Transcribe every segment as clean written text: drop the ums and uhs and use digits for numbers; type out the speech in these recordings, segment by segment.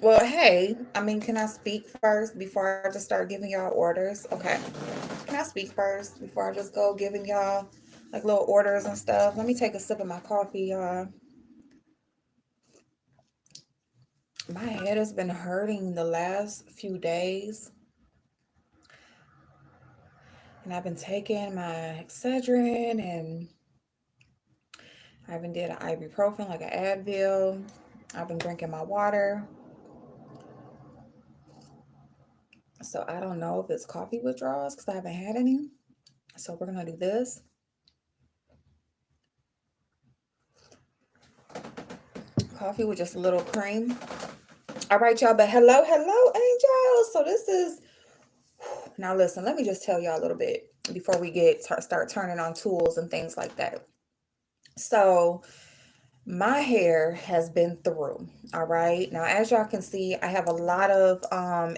Well, hey, I mean, can I speak first before I just start giving y'all orders? Okay. Can I speak first before I just go giving y'all like little orders and stuff? Let me take a sip of my coffee, y'all. My head has been hurting the last few days, and I've been taking my Excedrin, and I even did an ibuprofen, like an Advil. I've been drinking my water, so I don't know if it's coffee withdrawals because I haven't had any. So we're gonna do this coffee with just a little cream. All right, y'all. But hello, angels. So this is now. Listen, let me just tell y'all a little bit before we start turning on tools and things like that. So my hair has been through. All right. Now, as y'all can see, I have a lot of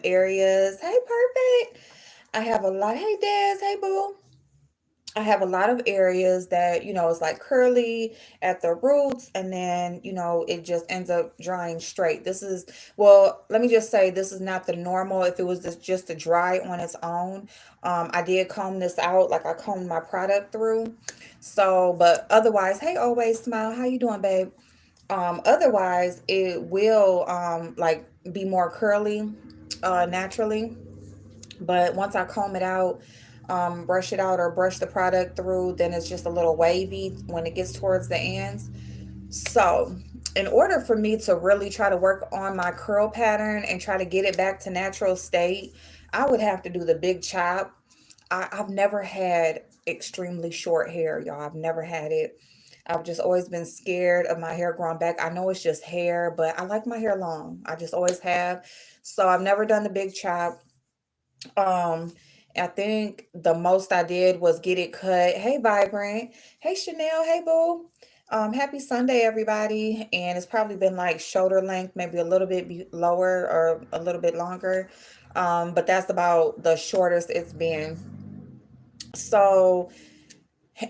areas. Hey, perfect. I have a lot. Hey, Des. Hey, boo. I have a lot of areas that, it's like curly at the roots, and then, it just ends up drying straight. Well, let me just say, this is not the normal. If it was just to dry on its own, I did comb this out, like I combed my product through. So, but otherwise, hey, always smile. How you doing, babe? Otherwise, it will, like be more curly, naturally. But once I comb it out, brush it out or brush the product through, then it's just a little wavy when it gets towards the ends. So, in order for me to really try to work on my curl pattern and try to get it back to natural state, I would have to do the big chop. I've never had extremely short hair, y'all. I've never had it. I've just always been scared of my hair growing back. I know it's just hair, but I like my hair long. I just always have. So I've never done the big chop. Um, I think the most I did was get it cut. Hey, Vibrant. Hey, Chanel. Hey, Boo. Happy Sunday, everybody. And it's probably been like shoulder length, maybe a little bit lower or a little bit longer. But that's about the shortest it's been. So,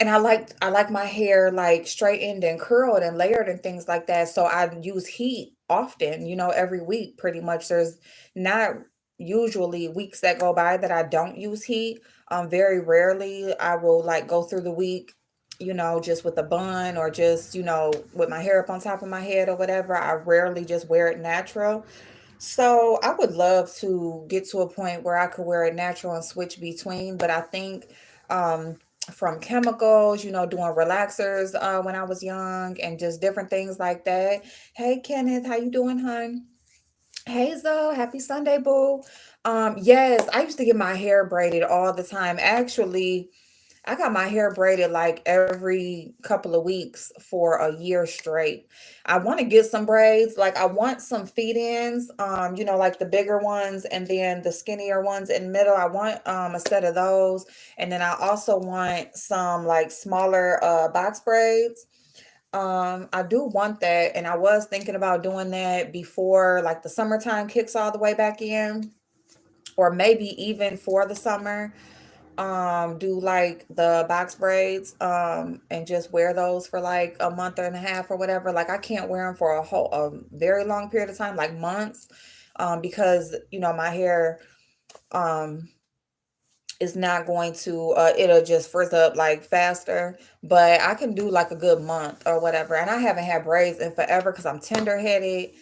and I like my hair like straightened and curled and layered and things like that. So I use heat often, every week pretty much. There's not usually weeks that go by that I don't use heat. Very rarely I will like go through the week, just with a bun or just, with my hair up on top of my head or whatever. I rarely just wear it natural. So I would love to get to a point where I could wear it natural and switch between, but I think um from chemicals, doing relaxers when I was young and just different things like that. Hey Kenneth, how you doing, hon? Hazel, happy Sunday, boo. Yes, I used to get my hair braided all the time. Actually, I got my hair braided like every couple of weeks for a year straight. I want to get some braids. Like I want some feed ins, like the bigger ones and then the skinnier ones in the middle. I want a set of those. And then I also want some like smaller box braids. I do want that, and I was thinking about doing that before like the summertime kicks all the way back in, or maybe even for the summer. Do like the box braids, and just wear those for like a month and a half or whatever. Like I can't wear them for a very long period of time, like months, because my hair um is not going to it'll just frizz up like faster. But I can do like a good month or whatever, and I haven't had braids in forever because I'm tender headed,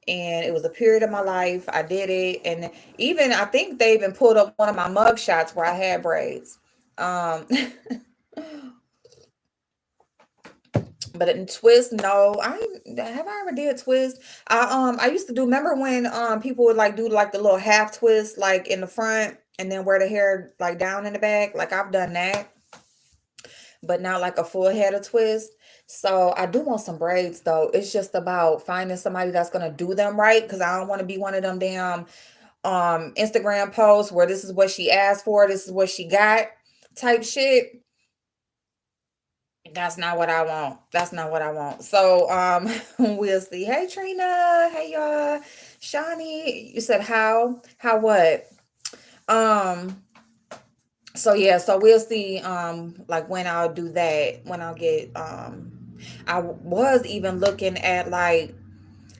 and it was a period of my life I did it. And even I think they even pulled up one of my mug shots where I had braids. um but in twist, no, I ever did twist. I used to do, remember when people would like do like the little half twist like in the front and then wear the hair like down in the back. Like I've done that, but not like a full head of twist. So I do want some braids though. It's just about finding somebody that's gonna do them right, because I don't want to be one of them damn Instagram posts where this is what she asked for, this is what she got type shit. That's not what I want. That's not what I want. So we'll see. Hey Trina. Hey y'all. Shawnee, you said how what? Um so yeah, so we'll see like when I'll do that, when I'll get I was even looking at like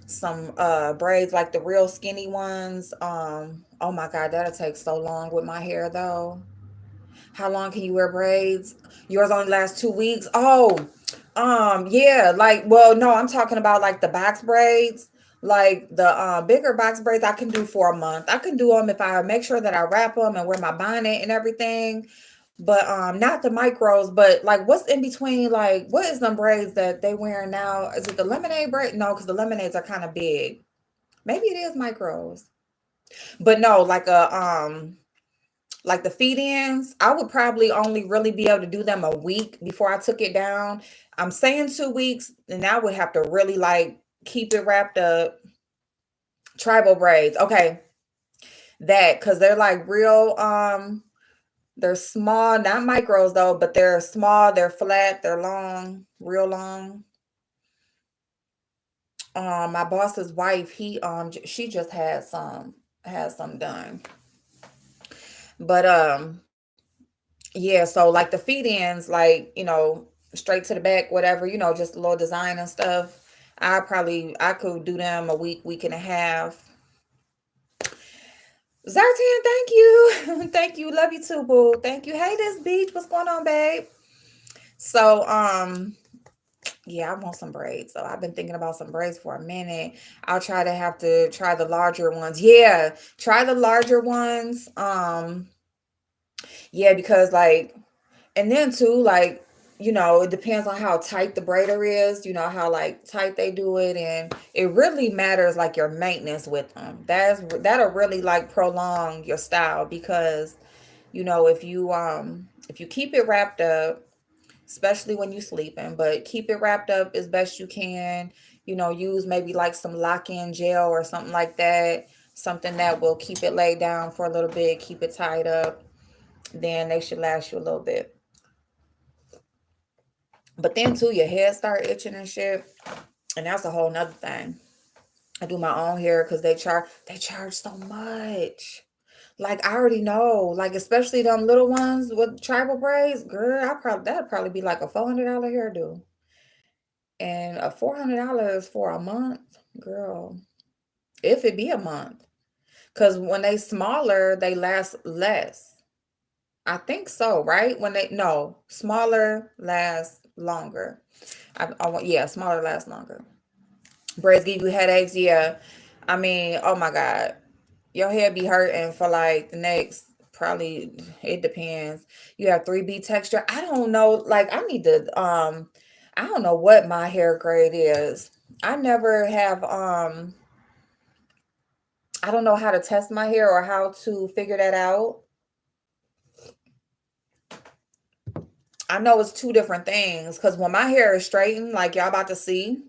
some braids like the real skinny ones. Oh my God, that'll take so long with my hair though. How long can you wear braids? Yours only lasts 2 weeks. Oh, yeah, like, well, no, I'm talking about like the box braids, like the bigger box braids. I can do for a month. I can do them if I make sure that I wrap them and wear my bonnet and everything. But not the micros. But like, what's in between? Like, what is them braids that they wearing now? Is it the lemonade braid? No, because the lemonades are kind of big. Maybe it is micros. But no, like the feed ins, I would probably only really be able to do them a week before I took it down. I'm saying 2 weeks, and I would have to really like keep it wrapped up. Tribal braids, okay, that because they're like real. They're small, not micros though, but they're small. They're flat. They're long, real long. My boss's wife, she just had some done, but yeah, so like the feed ins, like, straight to the back, whatever, just a little design and stuff. I could do them a week, week and a half. Zartan, thank you. Thank you. Love you too, boo. Thank you. Hey, this beach. What's going on, babe? So, yeah, I want some braids. So I've been thinking about some braids for a minute. I'll try to have to try the larger ones. Yeah, try the larger ones. Yeah, because like, and then too, like, it depends on how tight the braider is, how like tight they do it. And it really matters like your maintenance with them. That'll really like prolong your style because, if you keep it wrapped up, especially when you sleeping, but keep it wrapped up as best you can, use maybe like some lock-in gel or something like that, something that will keep it laid down for a little bit, keep it tied up, then they should last you a little bit. But then too, your head start itching and shit, and that's a whole nother thing. I do my own hair because they charge so much. Like I already know, like especially them little ones with tribal braids, girl. That'd probably be like a $400 hairdo, and a $400 for a month, girl. If it be a month, because when they smaller, they last less. I think so, right? When they no smaller last longer. I want yeah, smaller lasts longer. Braids give you headaches, yeah. I mean, oh my God, your head be hurting for like the next probably. It depends. You have 3B texture. I don't know. Like I need to I don't know what my hair grade is. I never have I don't know how to test my hair or how to figure that out. I know it's two different things because when my hair is straightened, like y'all about to see,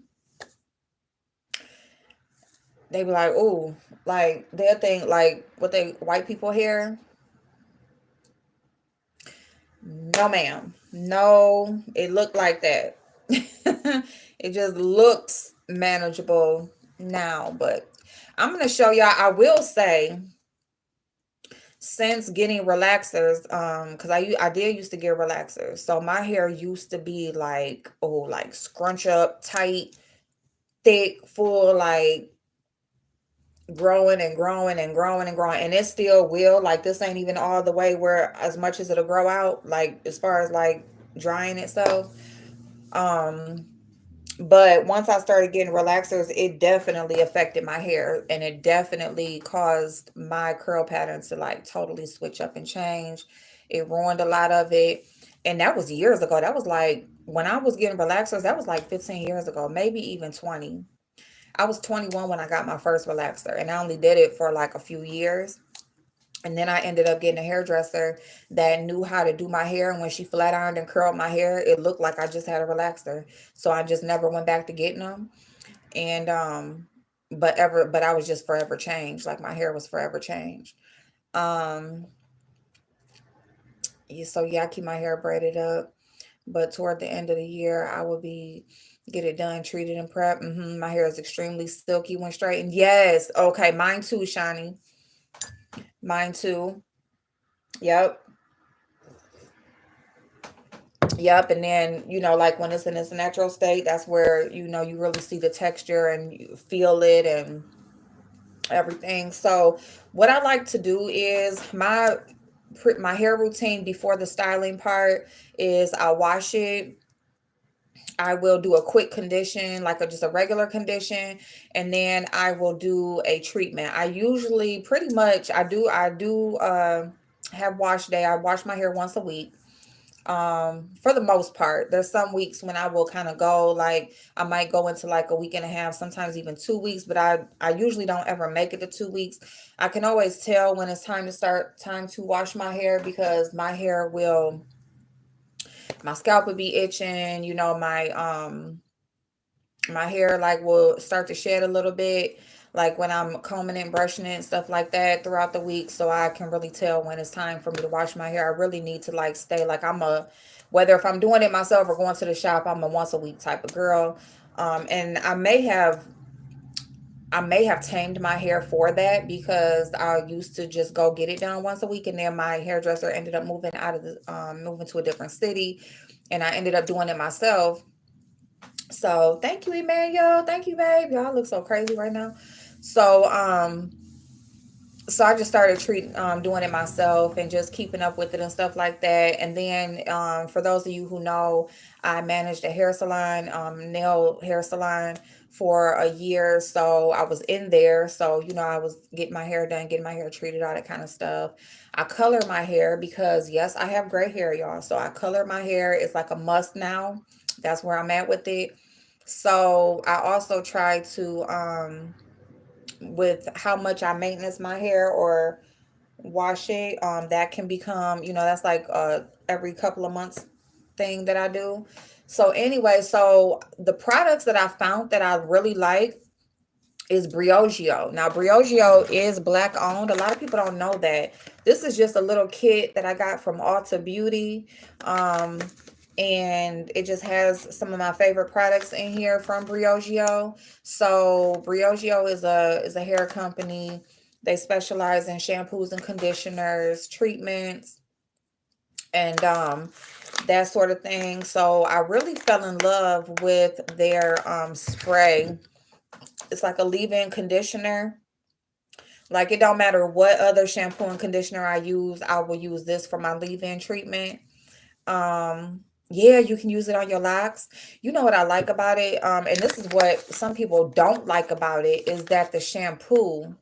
they be like, "Ooh," like they'll think like what they white people hair. No, ma'am. No, it looked like that. It just looks manageable now, but I'm gonna show y'all. I will say, since getting relaxers, because I did used to get relaxers, so my hair used to be like, oh, like scrunch up, tight, thick, full, like growing and growing and growing and growing, and it still will. Like this ain't even all the way where as much as it'll grow out, like as far as like drying itself. Um, but once I started getting relaxers, it definitely affected my hair, and it definitely caused my curl patterns to like totally switch up and change. It ruined a lot of it, and that was years ago. That was like when I was getting relaxers. That was like 15 years ago, maybe even 20. I was 21 when I got my first relaxer, and I only did it for like a few years. And then I ended up getting a hairdresser that knew how to do my hair. And when she flat ironed and curled my hair, it looked like I just had a relaxer. So I just never went back to getting them. And but I was just forever changed. Like my hair was forever changed. Um, yeah, so yeah, I keep my hair braided up. But toward the end of the year, I will be get it done, treated and prep. My hair is extremely silky when straightened. Yes. Okay. Mine too, Shani. Mine too. Yep. Yep, and then like when it's in its natural state, that's where you really see the texture and you feel it and everything. So, what I like to do is my hair routine before the styling part is I wash it. I will do a quick condition, like just a regular condition, and then I will do a treatment. I usually pretty much I do have wash day. I wash my hair once a week. For the most part, there's some weeks when I will kind of go like I might go into like a week and a half, sometimes even 2 weeks, but I usually don't ever make it to 2 weeks. I can always tell when it's time to wash my hair because my scalp will be itching, my hair like will start to shed a little bit like when I'm combing it and brushing it and stuff like that throughout the week, so I can really tell when it's time for me to wash my hair. I really need to like stay like whether if I'm doing it myself or going to the shop, I'm a once a week type of girl. And I may have tamed my hair for that because I used to just go get it done once a week, and then my hairdresser ended up moving to a different city, and I ended up doing it myself. So thank you, Emmanuel. Thank you, babe. Y'all look so crazy right now. So I just started doing it myself and just keeping up with it and stuff like that. And then for those of you who know, I managed a hair salon, nail hair salon for a year. So I was in there. So I was getting my hair done, getting my hair treated, all that kind of stuff. I color my hair because yes, I have gray hair, y'all. So I color my hair. It's like a must now. That's where I'm at with it. So I also try to with how much I maintenance my hair or wash it, that can become, that's like every couple of months thing that I do. So anyway, so the products that I found that I really like is Briogeo. Now, Briogeo is black owned. A lot of people don't know that. This is just a little kit that I got from Ulta Beauty. Um, and it just has some of my favorite products in here from Briogeo. So Briogeo is a hair company. They specialize in shampoos and conditioners, treatments, and that sort of thing. So I really fell in love with their spray. It's like a leave-in conditioner. Like it don't matter what other shampoo and conditioner I use, I will use this for my leave-in treatment. Yeah, you can use it on your locks. You know what I like about it? And this is what some people don't like about it is that the shampoo,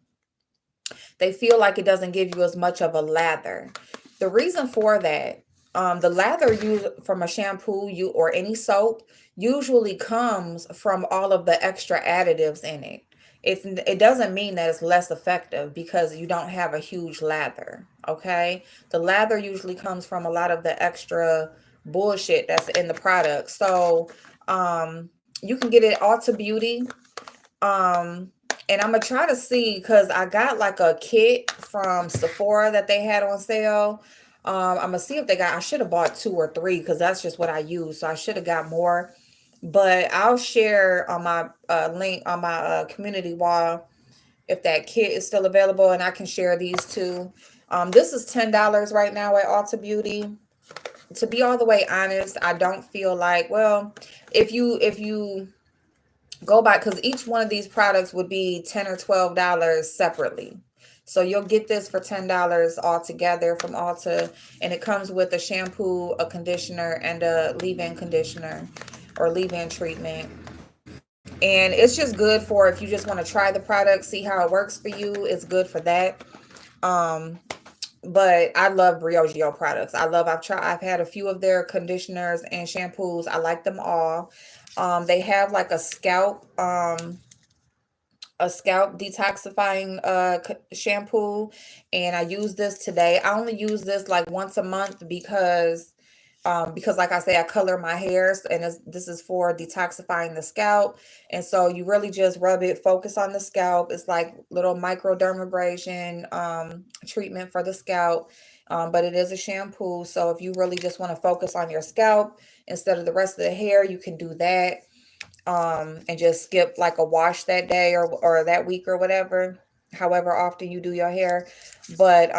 they feel like it doesn't give you as much of a lather. The reason for that, the lather used from a shampoo you or any soap usually comes from all of the extra additives in it. It doesn't mean that it's less effective because you don't have a huge lather. Okay, the lather usually comes from a lot of the extra bullshit that's in the product. So you can get it all to beauty. um, and I'm gonna try to see because I got like a kit from Sephora that they had on sale. I'm gonna see if they got. I should have bought two or three because that's just what I use. So I should have got more. But I'll share on my link on my community wall if that kit is still available, and I can share these too. This is $10 right now at Ulta Beauty. To be all the way honest, I don't feel like well, if you go by because each one of these products would be $10 or $12 separately. So you'll get this for $10 all together from Ulta, and it comes with a shampoo, a conditioner, and a leave-in conditioner or leave-in treatment. And it's just good for if you just want to try the product, see how it works for you. It's good for that. Um, but I love Briogeo products. I've had a few of their conditioners and shampoos. I like them all. They have like a scalp detoxifying shampoo, and I use this today. I only use this like once a month because like I say I color my hair, and this is for detoxifying the scalp. And so you really just rub it, focus on the scalp. It's like little microdermabrasion treatment for the scalp. But it is a shampoo, so if you really just want to focus on your scalp instead of the rest of the hair, you can do that, and just skip like a wash that day or that week or whatever. however often you do your hair. But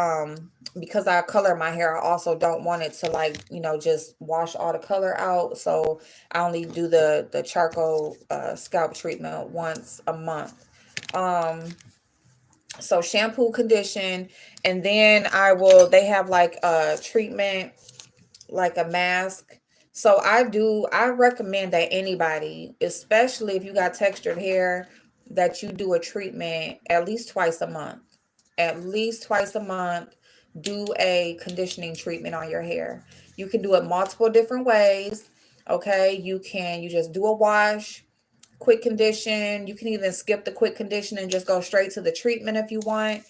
because I color my hair, I also don't want it to, like, just wash all the color out. So I only do the charcoal scalp treatment once a month. Um so shampoo, condition, and then they have like a treatment, like a mask. So I recommend that anybody, especially if you got textured hair, that you do a treatment at least twice a month. At least twice a month, do a conditioning treatment on your hair. You can do it multiple different ways. Okay, you just do a wash, quick condition. You can even skip the quick condition and just go straight to the treatment if you want.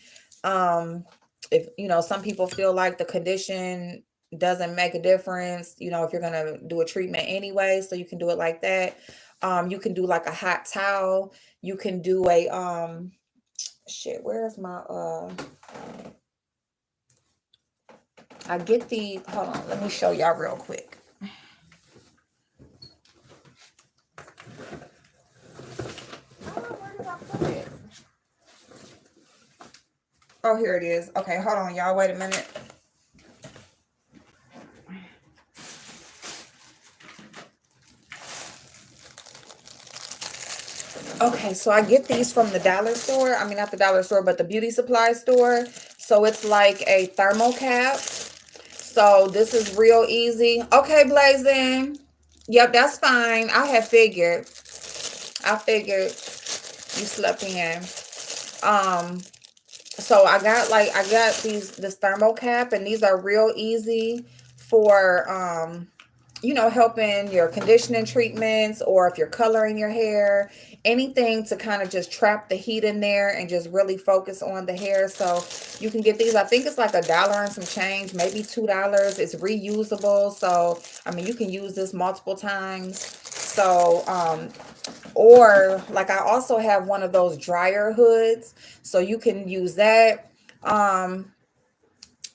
Um, if some people feel like the condition doesn't make a difference, if you're gonna do a treatment anyway, so you can do it like that. You can do like a hot towel. You can do a shit. Where's my I get the hold on. Let me show y'all real quick. Where did I put it? Oh, here it is. Okay, hold on, y'all. Wait a minute. Okay, so I get these from the dollar store. I mean, not the dollar store, but the beauty supply store. So it's like a thermal cap. So this is real easy. Okay, Blazing. Yep, that's fine. I figured you slept in. Um, so I got this thermal cap, and these are real easy for helping your conditioning treatments, or if you're coloring your hair, anything to kind of just trap the heat in there and just really focus on the hair. So you can get these. I think it's like $1 and some change, maybe $2. It's reusable. So, I mean, you can use this multiple times. So, or like I also have one of those dryer hoods, so you can use that. Um,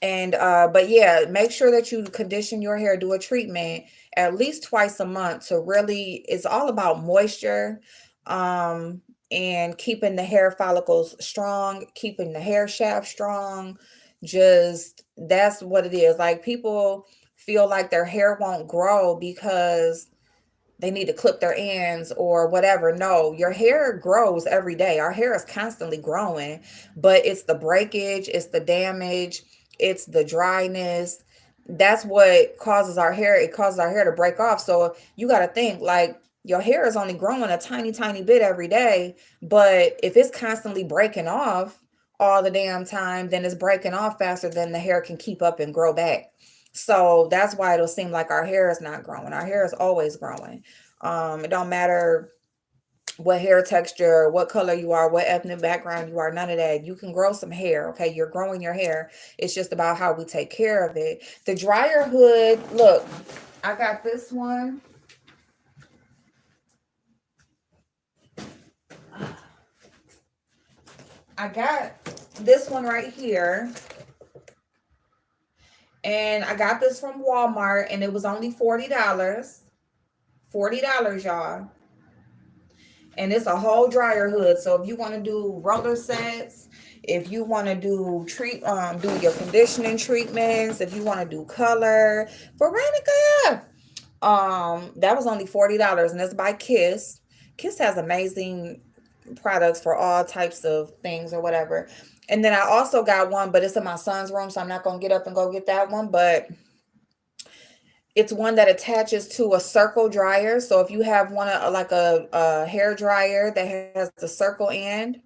and but yeah, make sure that you condition your hair, do a treatment at least twice a month to really, it's all about moisture, um, and keeping the hair follicles strong, keeping the hair shaft strong. Just that's what it is. Like, people feel like their hair won't grow because they need to clip their ends or whatever. No, your hair grows every day. Our hair is constantly growing, but it's the breakage, it's the damage, it's the dryness. That's what causes our hair. It causes our hair to break off. So you got to think, like, your hair is only growing a tiny, tiny bit every day. But if it's constantly breaking off all the damn time, then it's breaking off faster than the hair can keep up and grow back. So that's why it'll seem like our hair is not growing. Our hair is always growing. It don't matter what hair texture, what color you are, what ethnic background you are, none of that. You can grow some hair, okay? You're growing your hair. It's just about how we take care of it. The dryer hood, look, I got this one. I got this one right here. And I got this from Walmart, and it was only $40. $40, y'all. And it's a whole dryer hood. So if you want to do roller sets, if you want to do your conditioning treatments, if you want to do color, Veronica, that was only $40, and it's by Kiss. Kiss has amazing products for all types of things or whatever. And then I also got one, but it's in my son's room, so I'm not gonna get up and go get that one. But it's one that attaches to a circle dryer. So if you have one like a hair dryer that has the circle end,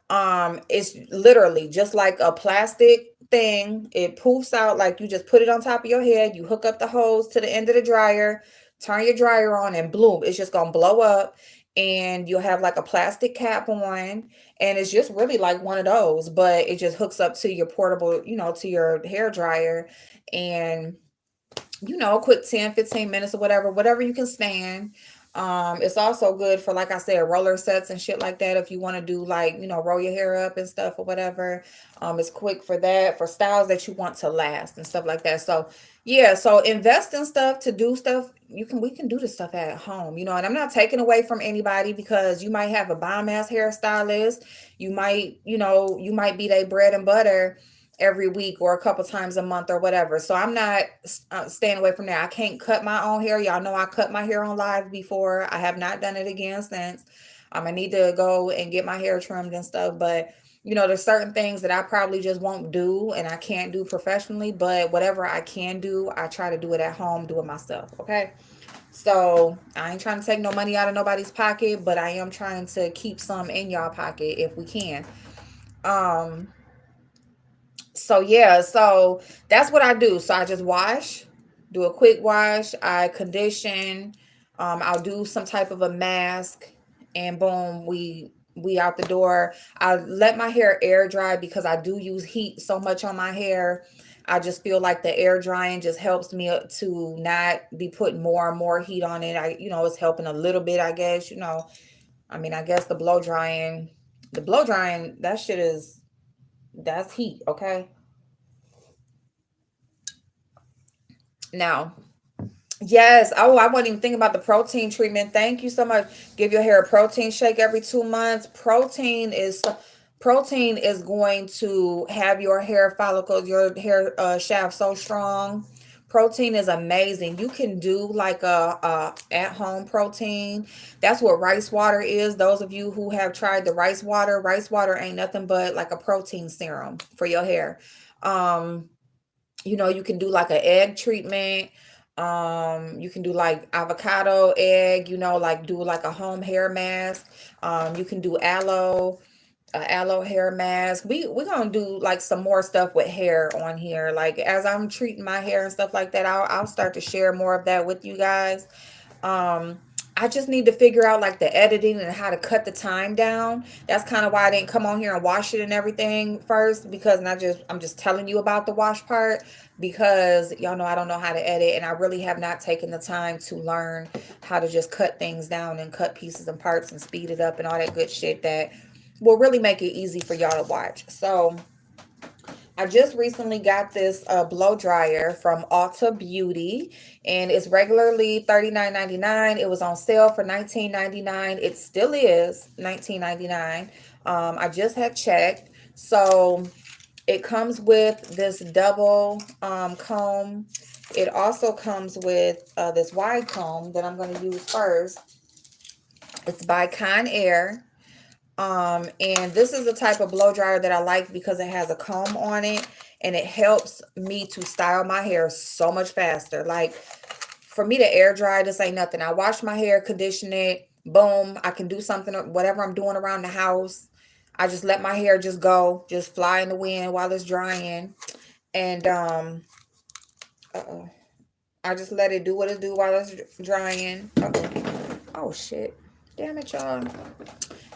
it's literally just like a plastic thing. It poofs out, like you just put it on top of your head, you hook up the hose to the end of the dryer, turn your dryer on, and bloom, it's just gonna blow up. And you'll have like a plastic cap on, and it's just really like one of those, but it just hooks up to your portable, to your hair dryer. And a quick 10, 15 minutes or whatever you can stand. It's also good for, like I said, roller sets and shit like that. If you want to do like, roll your hair up and stuff or whatever. It's quick for that, for styles that you want to last and stuff like that. So yeah, so invest in stuff to do stuff. We can do this stuff at home, and I'm not taking away from anybody, because you might have a bomb ass hairstylist. You might be their bread and butter every week or a couple times a month or whatever. So I'm not staying away from that. I can't cut my own hair. Y'all know I cut my hair on live before. I have not done it again since. I need to go and get my hair trimmed and stuff. But there's certain things that I probably just won't do and I can't do professionally. But whatever I can do, I try to do it at home, do it myself. Okay. So I ain't trying to take no money out of nobody's pocket, but I am trying to keep some in y'all pocket if we can. Um, so yeah, so that's what I do. So I just wash, do a quick wash, I condition, I'll do some type of a mask, and boom, we out the door. I let my hair air dry because I do use heat so much on my hair. I just feel like the air drying just helps me to not be putting more and more heat on it. It's helping a little bit, I guess. I guess the blow drying, that shit that's heat, okay? Now, yes. Oh, I wasn't even thinking about the protein treatment. Thank you so much. Give your hair a protein shake every 2 months. Protein is going to have your hair follicles, your hair shaft so strong. Protein is amazing. You can do like a at home protein. That's what rice water is. Those of you who have tried the rice water ain't nothing but like a protein serum for your hair. Um, you can do like an egg treatment. You can do like avocado egg, like do like a home hair mask. You can do aloe hair mask. We're gonna do like some more stuff with hair on here. Like as I'm treating my hair and stuff like that, I'll start to share more of that with you guys. um I just need to figure out like the editing and how to cut the time down. That's kind of why I didn't come on here and wash it and everything first, because I'm just telling you about the wash part, because y'all know I don't know how to edit, and I really have not taken the time to learn how to just cut things down and cut pieces and parts and speed it up and all that good shit that will really make it easy for y'all to watch. So I just recently got this blow dryer from Ulta Beauty, and it's regularly $39.99. It was on sale for $19.99. It still is $19.99. I just had checked. So it comes with this double comb. It also comes with this wide comb that I'm going to use first. It's by Conair. And this is the type of blow dryer that I like because it has a comb on it, and it helps me to style my hair so much faster. Like for me to air dry, this ain't nothing. I wash my hair, condition it, boom, I can do something, whatever I'm doing around the house. I just let my hair just go, just fly in the wind while it's drying. And uh-oh. I just let it do what it do while it's drying. Uh-oh. Oh shit. Damn it, y'all.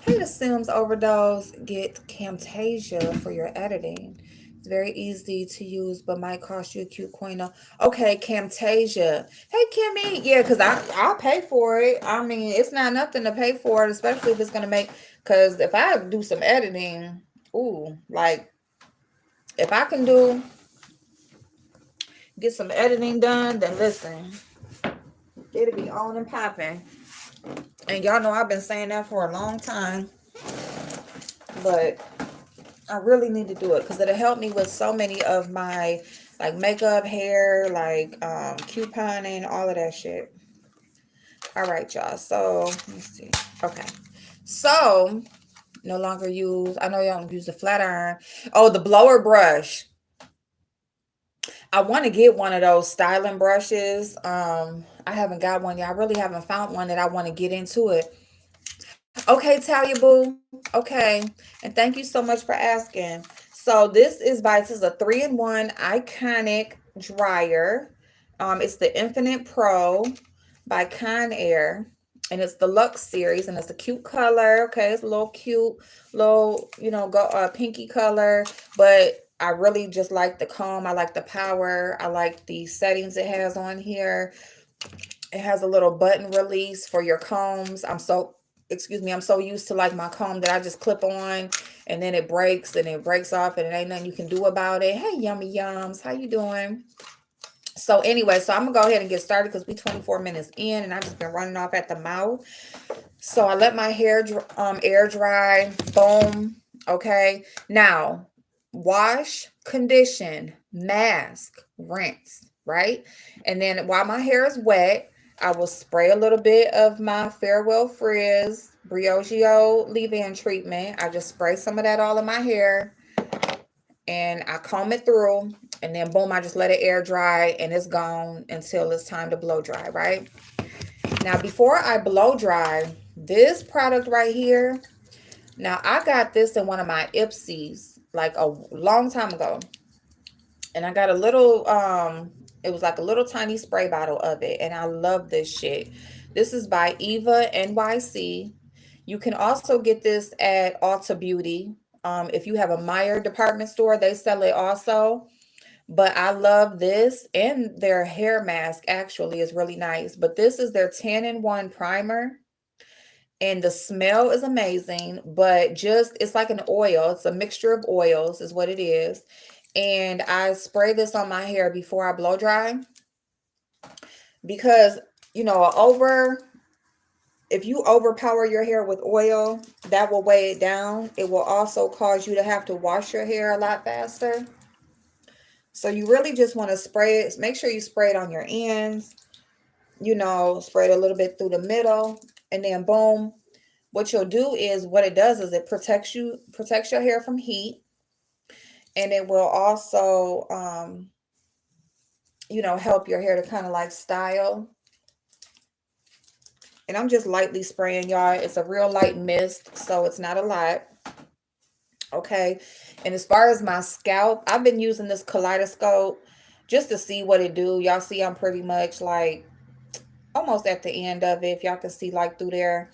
Hey, the Sims Overdose. Get Camtasia for your editing. It's very easy to use, but might cost you a cute coin. Okay, Camtasia. Hey, Kimmy. Yeah, because I'll pay for it. I mean, it's not nothing to pay for it, especially if it's going to make. Because if I do some editing, ooh, like if I can get some editing done, then listen, it'll be on and popping. And y'all know I've been saying that for a long time, but I really need to do it because it'll help me with so many of my like makeup, hair, like couponing, all of that shit. All right, y'all. So let me see. Okay. So no longer use, I know y'all don't use the flat iron. Oh, the blower brush. I want to get one of those styling brushes. I haven't got one yet. I really haven't found one that I want to get into it. Okay, Talia Boo. Okay. And thank you so much for asking. So this is a 3-in-1 iconic dryer. It's the Infinite Pro by Conair. And it's the Luxe series, and it's a cute color. Okay, it's a little cute, little, go pinky color. But I really just like the comb. I like the power. I like the settings it has on here. It has a little button release for your combs. Excuse me, I'm so used to like my comb that I just clip on and then it breaks and it breaks off and it ain't nothing you can do about it. Hey, yummy yums, how you doing? So anyway, so I'm gonna go ahead and get started because we 24 minutes in and I just been running off at the mouth. So I let my hair air dry. Boom. Okay. Now, wash, condition, mask, rinse, right? And then while my hair is wet, I will spray a little bit of my Farewell Frizz Briogeo leave-in treatment. I just spray some of that all in my hair and I comb it through and then boom, I just let it air dry and it's gone until it's time to blow dry, right? Now, before I blow dry, this product right here, now I got this in one of my Ipsies like a long time ago. And I got a little, it was like a little tiny spray bottle of it. And I love this shit. This is by Eva NYC. You can also get this at Ulta Beauty. If you have a Meyer department store, they sell it also. But I love this, and their hair mask actually is really nice. But this is their 10-in-1 primer, and the smell is amazing. But just it's like an oil, it's a mixture of oils, is what it is. And I spray this on my hair before I blow dry because if you overpower your hair with oil, that will weigh it down. It will also cause you to have to wash your hair a lot faster. So you really just want to spray it. Make sure you spray it on your ends, spray it a little bit through the middle, and then boom. What you'll do is what it does is it protects your hair from heat, and it will also help your hair to kind of like style. And I'm just lightly spraying, y'all. It's a real light mist, so it's not a lot. Okay. And as far as my scalp, I've been using this kaleidoscope just to see what it do. Y'all see I'm pretty much like almost at the end of it, if y'all can see like through there.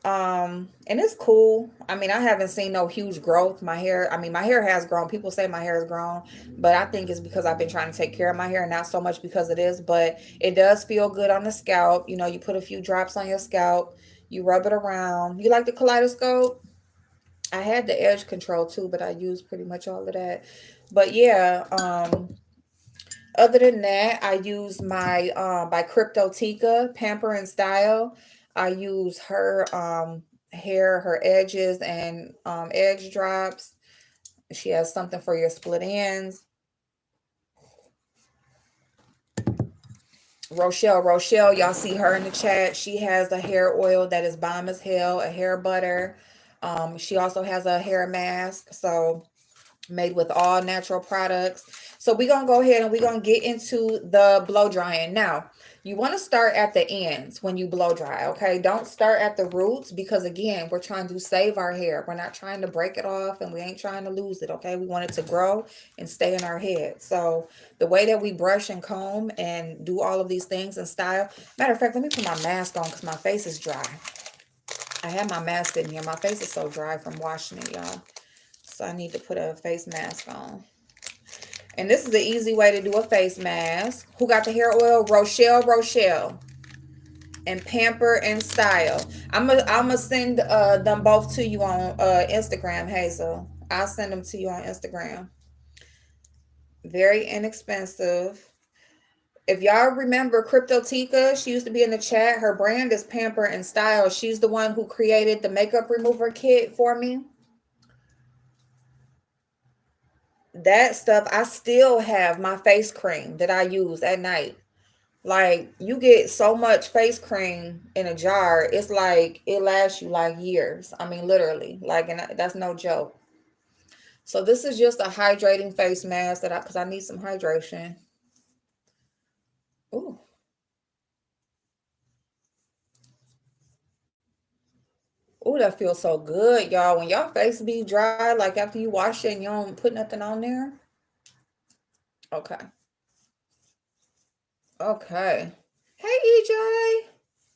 And it's cool. I mean, I haven't seen no huge growth. My hair has grown. People say my hair has grown, but I think it's because I've been trying to take care of my hair, not so much because it is, but it does feel good on the scalp. You put a few drops on your scalp, you rub it around. You like the kaleidoscope? I had the edge control too, but I used pretty much all of that. But yeah, other than that, I use my by Cryptotica Pamper and Style. I use her hair, her edges and edge drops. She has something for your split ends. Rochelle, y'all see her in the chat. She has a hair oil that is bomb as hell, a hair butter. She also has a hair mask. So made with all natural products. So we're going to go ahead and we're going to get into the blow drying. Now, you want to start at the ends when you blow dry, okay? Don't start at the roots because, again, we're trying to save our hair. We're not trying to break it off and we ain't trying to lose it, okay? We want it to grow and stay in our head. So the way that we brush and comb and do all of these things and style. Matter of fact, let me put my mask on because my face is dry. I have my mask sitting here. My face is so dry from washing it, y'all. So I need to put a face mask on. And this is the easy way to do a face mask. Who got the hair oil? Rochelle. And Pamper and Style. I'm gonna send them both to you on Instagram, Hazel. I'll send them to you on Instagram. Very inexpensive. If y'all remember Cryptotica, she used to be in the chat. Her brand is Pamper and Style. She's the one who created the makeup remover kit for me. That stuff, I still have my face cream that I use at night. Like, you get so much face cream in a jar, it's like it lasts you like years. I mean, literally, like, and that's no joke. So this is just a hydrating face mask because I need some hydration. Ooh. Ooh, that feels so good, y'all. When y'all face be dry, like after you wash it and you don't put nothing on there. Okay. Okay. Hey, EJ.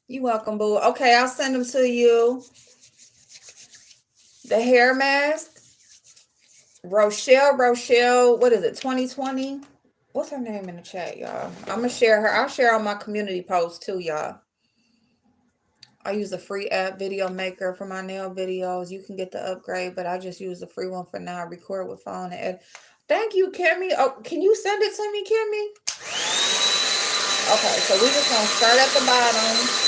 You welcome, boo. Okay, I'll send them to you. The hair mask. Rochelle, what is it? 2020? What's her name in the chat, y'all? I'm gonna share her. I'll share on my community post too, y'all. I use a free app, Video Maker, for my nail videos. You can get the upgrade, but I just use the free one for now. Record with phone and edit. Thank you, Kimmy. Oh, can you send it to me, Kimmy? Okay, so we just gonna start at the bottom.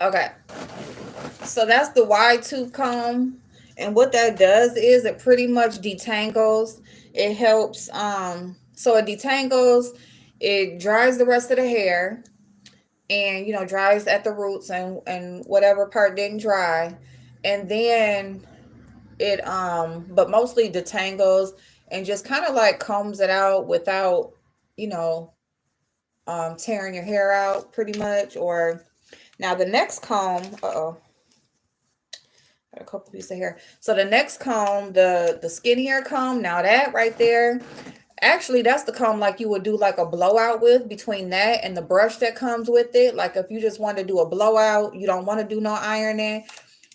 Okay, so that's the wide tooth comb, and what that does is it pretty much detangles. It helps. So it detangles. It dries the rest of the hair, and dries at the roots and whatever part didn't dry, and then it but mostly detangles and just kind of like combs it out without you know tearing your hair out pretty much. Or now the next comb, got a couple pieces of hair. So the next comb, the skinnier comb, now that right there, actually that's the comb like you would do like a blowout with. Between that and the brush that comes with it, like if you just want to do a blowout, you don't want to do no ironing,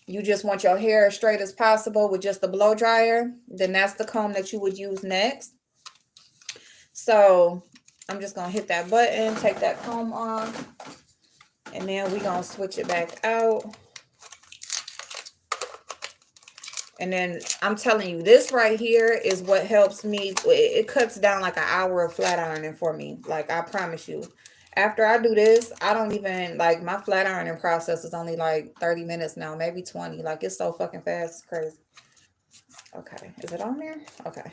you just want your hair as straight as possible with just the blow dryer, then that's the comb that you would use next. So I'm just gonna hit that button, take that comb off, and then we're gonna switch it back out. And then I'm telling you, this right here is what helps me. It cuts down like an hour of flat ironing for me. Like, I promise you. After I do this, I don't even, like, my flat ironing process is only like 30 minutes now, maybe 20. Like, it's so fucking fast. It's crazy. Okay. Is it on there? Okay.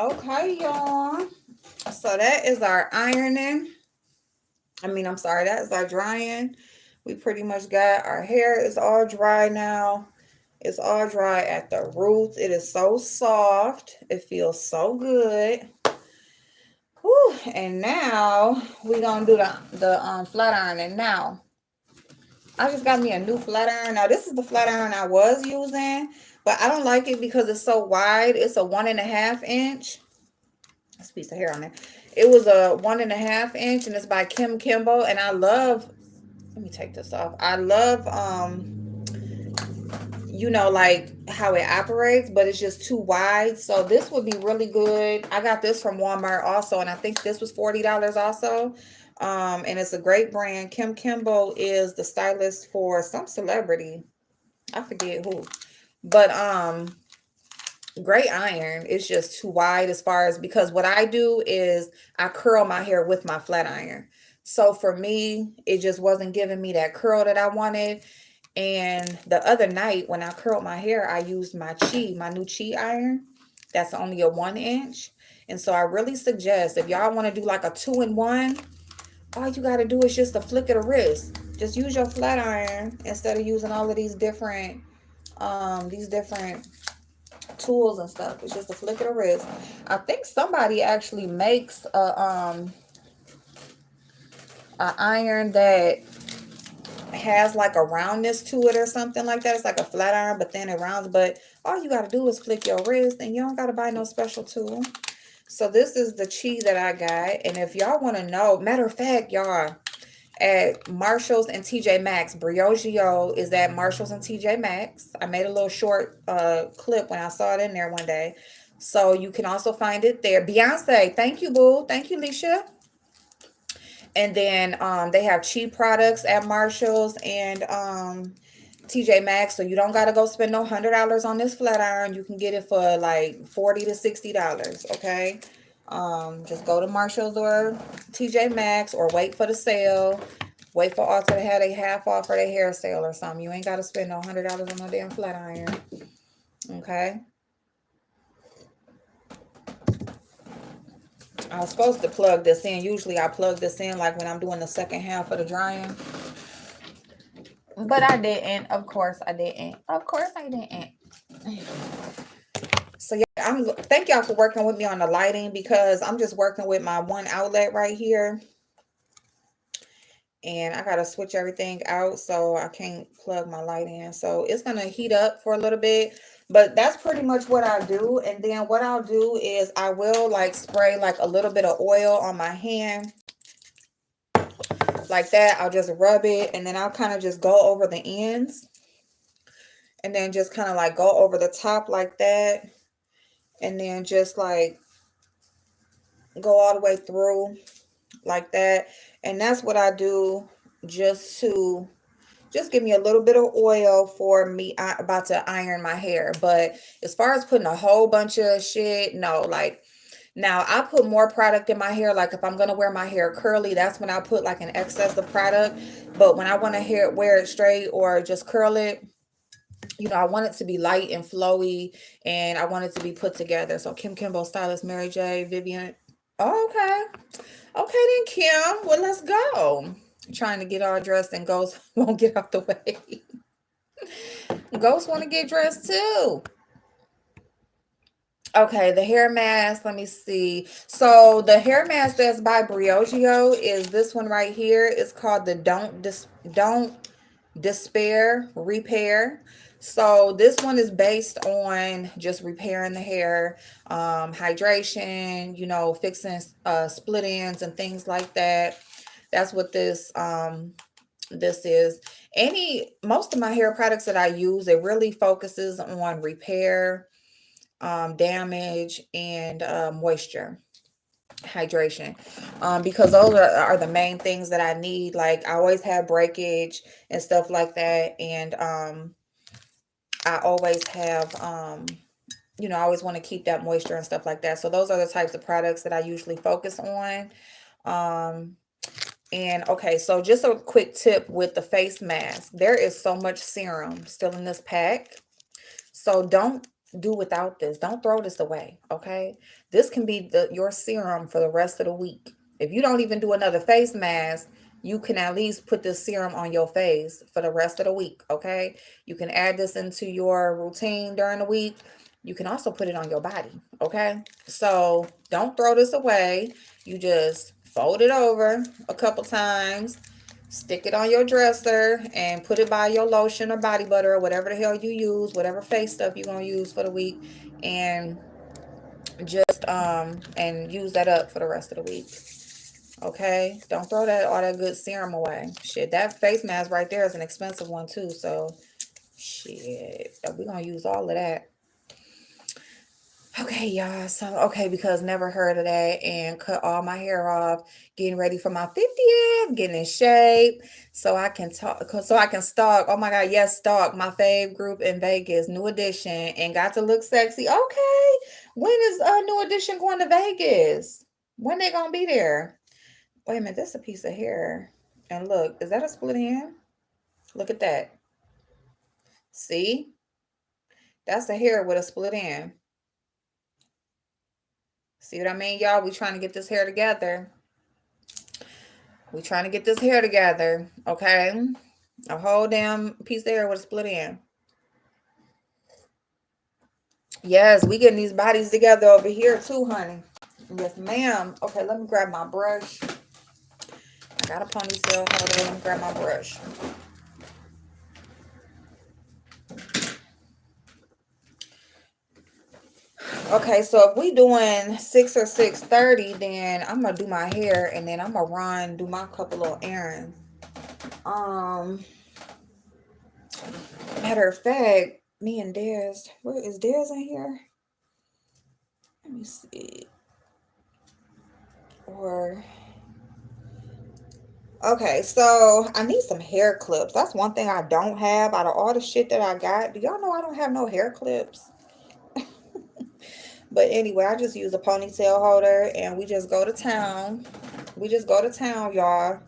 Okay, y'all. So that is our ironing. I'm sorry, that is our drying. We pretty much got our hair is all dry now. It's all dry at the roots. It is so soft. It feels so good. Whew. And now we gonna do the flat ironing. Now I just got me a new flat iron. Now this is the flat iron I was using, but I don't like it because it's so wide. It's a 1.5 inch. This piece of hair on there. It was a 1.5 inch, and it's by Kim Kimbo. And I love. Let me take this off. I love like how it operates, but it's just too wide. So this would be really good. I got this from Walmart also, and I think this was $40 also. And it's a great brand. Kim Kimbo is the stylist for some celebrity. I forget who. But great iron. It's just too wide as far as, because what I do is I curl my hair with my flat iron. So for me, it just wasn't giving me that curl that I wanted. And the other night when I curled my hair, I used my new Chi iron. That's only a 1 inch. And so I really suggest, if y'all want to do like a 2-in-1, all you got to do is just a flick of the wrist. Just use your flat iron instead of using all of these different tools and stuff. It's just a flick of the wrist. I think somebody actually makes a iron that has like a roundness to it or something like that. It's like a flat iron, but then it rounds. But all you got to do is flick your wrist, and you don't got to buy no special tool. So this is the Chi that I got. And if y'all want to know, matter of fact, y'all, at Marshalls and TJ Maxx, Briogeo is at Marshalls and TJ Maxx. I made a little short clip when I saw it in there one day. So you can also find it there. Beyonce, thank you, boo. Thank you, Leisha. And then they have cheap products at Marshalls and TJ Maxx, so you don't gotta go spend no $100 on this flat iron. You can get it for like $40 to $60. Okay, just go to Marshalls or TJ Maxx, or wait for the sale. Wait for Ulta to have a half off or their hair sale or something. You ain't gotta spend no $100 on no damn flat iron. Okay. I was supposed to plug this in. Usually I plug this in like when I'm doing the second half of the drying. But I didn't. Of course I didn't. Of course I didn't. So yeah, thank y'all for working with me on the lighting, because I'm just working with my one outlet right here. And I gotta switch everything out, so I can't plug my light in. So it's gonna heat up for a little bit. But that's pretty much what I do. And then what I'll do is I will like spray like a little bit of oil on my hand. Like that. I'll just rub it, and then I'll kind of just go over the ends. And then just kind of like go over the top like that. And then just like go all the way through like that. And that's what I do, just give me a little bit of oil for me. I about to iron my hair. But as far as putting a whole bunch of shit, no. Like, now I put more product in my hair. Like if I'm gonna wear my hair curly, that's when I put like an excess of product. But when I want to wear it straight or just curl it, I want it to be light and flowy, and I want it to be put together. So Kim Kimbo stylist, Mary J, Vivian. Oh, okay. Okay then, Kim. Well, let's go. Trying to get all dressed, and Ghost won't get out the way. Ghost want to get dressed too. Okay, the hair mask. Let me see. So the hair mask that's by Briogeo is this one right here. It's called the Don't Despair Repair. So this one is based on just repairing the hair, hydration, fixing split ends and things like that. That's what this is. Most of my hair products that I use, it really focuses on repair, damage, and moisture, hydration, because those are the main things that I need. Like I always have breakage and stuff like that, and I always have I always want to keep that moisture and stuff like that. So those are the types of products that I usually focus on. And okay, so just a quick tip with the face mask. There is so much serum still in this pack. So don't do without this. Don't throw this away, okay? This can be your serum for the rest of the week. If you don't even do another face mask, you can at least put this serum on your face for the rest of the week, okay? You can add this into your routine during the week. You can also put it on your body, okay? So don't throw this away. You just fold it over a couple times, stick it on your dresser, and put it by your lotion or body butter or whatever the hell you use, whatever face stuff you're gonna use for the week, and just and use that up for the rest of the week. Okay, don't throw that all that good serum away. Shit, that face mask right there is an expensive one too, so shit, we're gonna use all of that. Okay, y'all. So, okay, because never heard of that and cut all my hair off, getting ready for my 50th, getting in shape so I can talk, so I can stalk. Oh my God, yes, stalk my fave group in Vegas, New Edition, and got to look sexy. Okay, when is New Edition going to Vegas? When they gonna be there? Wait a minute, this is a piece of hair. And look, is that a split end? Look at that. See? That's a hair with a split end. See what I mean, y'all? We trying to get this hair together. We trying to get this hair together, okay? A whole damn piece of hair with a split end. Yes, we getting these bodies together over here too, honey. Yes, ma'am. Okay, let me grab my brush. I got a ponytail holder. Let me grab my brush. Okay, so if we doing 6 or 6:30, then I'm gonna do my hair and then I'm gonna run, do my couple little errands. Um, Matter of fact, me and Dez, where is Dez in here? Let me see. Or okay, so I need some hair clips. That's one thing I don't have out of all the shit that I got. Do y'all know I don't have no hair clips? But anyway, I just use a ponytail holder and we just go to town. We just go to town, y'all.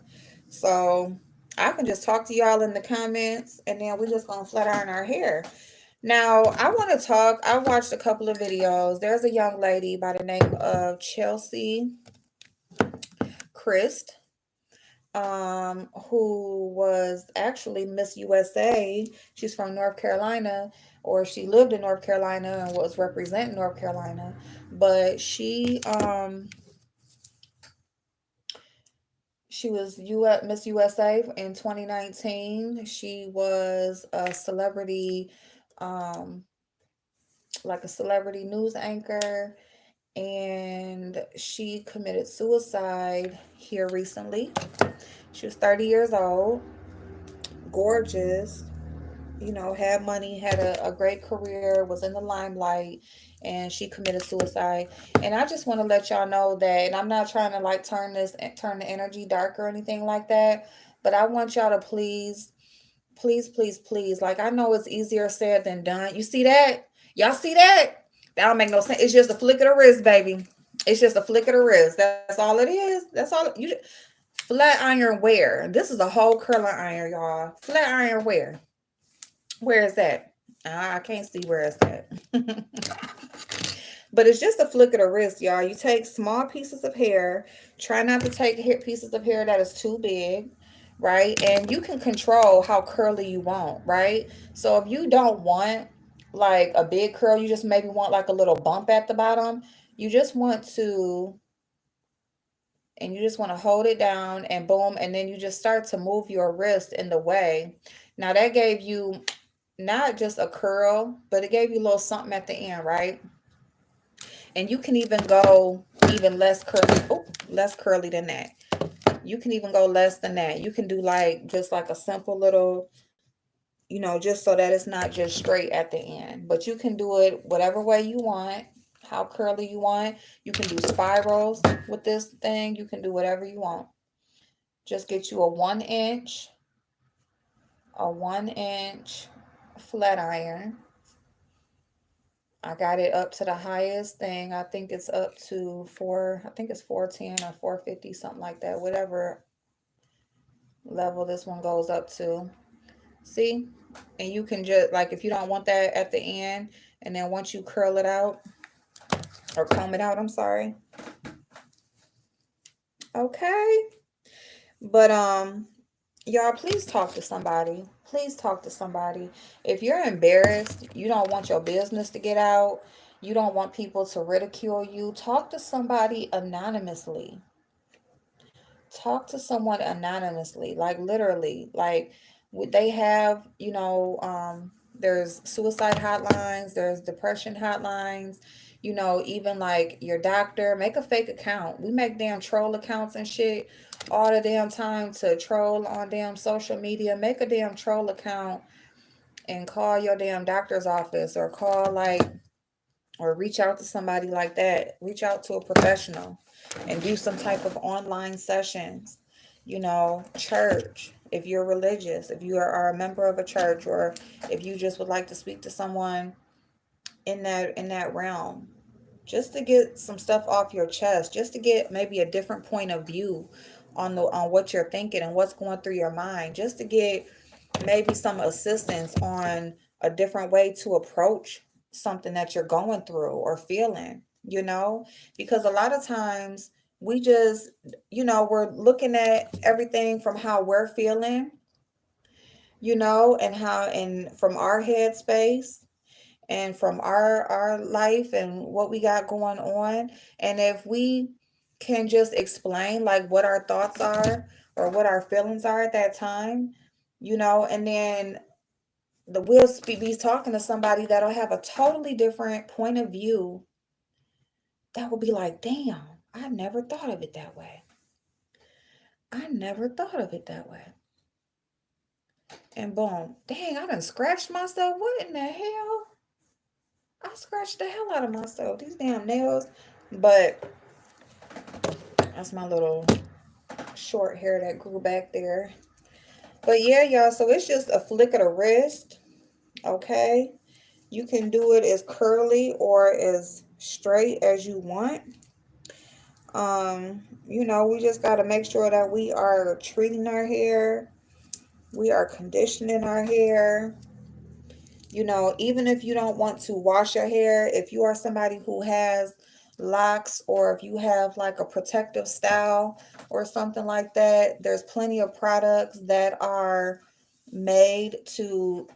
So I can just talk to y'all in the comments and then we just gonna flat iron our hair. Now, I want to talk. I watched a couple of videos. There's a young lady by the name of Chelsea Christ, who was actually Miss USA. She's from North Carolina, or she lived in North Carolina and was representing North Carolina. But she was Miss USA in 2019. She was a celebrity, um, like a celebrity news anchor, and she committed suicide here recently. She was 30 years old, gorgeous, had money, had a great career, was in the limelight, and she committed suicide. And I just want to let y'all know that, and I'm not trying to like turn the energy dark or anything like that, but I want y'all to please, please, please, please, like I know it's easier said than done. You see that? Y'all see that? That don't make no sense. It's just a flick of the wrist, baby. It's just a flick of the wrist. That's all it is. That's all you flat iron wear. This is a whole curling iron, y'all. Flat iron wear. Where is that? I can't see where it's at. But it's just a flick of the wrist, y'all. You take small pieces of hair. Try not to take pieces of hair that is too big, right? And you can control how curly you want, right? So if you don't want like a big curl, you just maybe want like a little bump at the bottom. You just want to, and you just want to hold it down and boom, and then you just start to move your wrist in the way. Now that gave you not just a curl, but it gave you a little something at the end, right? And you can even go even less curly, less curly than that. You can even go less than that. You can do like just like a simple little, just so that it's not just straight at the end. But you can do it whatever way you want, how curly you want. You can do spirals with this thing. You can do whatever you want. Just get you a 1 inch flat iron. I got it up to the highest thing. I think it's up to I think it's 410 or 450, something like that. Whatever level this one goes up to. See? And you can just, like, if you don't want that at the end, And then once you curl it out, or comb it out, I'm sorry. Okay. But y'all, please talk to somebody. Please talk to somebody. If you're embarrassed, you don't want your business to get out, you don't want people to ridicule you, talk to somebody anonymously. Talk to someone anonymously, like literally. Like they have, there's suicide hotlines, there's depression hotlines, even like your doctor. Make a fake account. We make damn troll accounts and shit all the damn time to troll on damn social media. Make a damn troll account and call your damn doctor's office, or call like, or reach out to somebody like that. Reach out to a professional and do some type of online sessions. Church, if you're religious, if you are a member of a church, or if you just would like to speak to someone in that realm, just to get some stuff off your chest, just to get maybe a different point of view on what you're thinking and what's going through your mind, just to get maybe some assistance on a different way to approach something that you're going through or feeling, because a lot of times we just, we're looking at everything from how we're feeling, and how, and from our headspace, and from our life and what we got going on. And if we can just explain like what our thoughts are or what our feelings are at that time, and then be talking to somebody that'll have a totally different point of view, that will be like, damn, I never thought of it that way. I never thought of it that way. And boom, dang, I done scratched myself. What in the hell? I scratched the hell out of myself. These damn nails. But that's my little short hair that grew back there. But yeah, y'all, so it's just a flick of the wrist. Okay. You can do it as curly or as straight as you want. We just got to make sure that we are treating our hair, we are conditioning our hair. Even if you don't want to wash your hair, if you are somebody who has locks, or if you have like a protective style or something like that, there's plenty of products that are made to,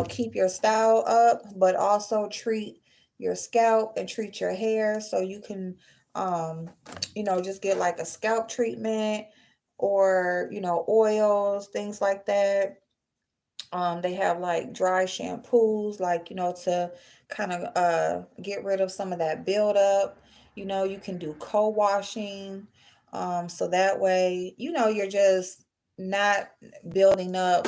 keep your style up, but also treat your scalp and treat your hair. So you can, just get like a scalp treatment, or, oils, things like that. They have like dry shampoos, like, to kind of get rid of some of that buildup. You can do co-washing. So that way, you're just not building up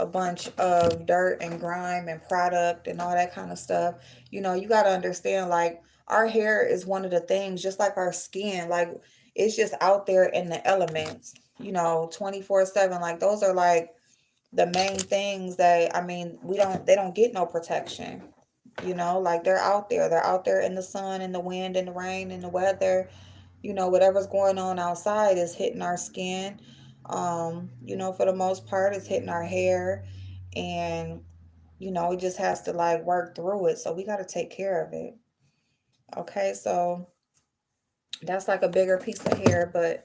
a bunch of dirt and grime and product and all that kind of stuff. You got to understand, like, our hair is one of the things, just like our skin, like, it's just out there in the elements, 24/7. Like, those are like the main things that, I mean, they don't get no protection. Like, they're out there in the sun and the wind and the rain and the weather. Whatever's going on outside is hitting our skin. For the most part, it's hitting our hair. And it just has to like work through it, so we got to take care of it. Okay, so that's like a bigger piece of hair. But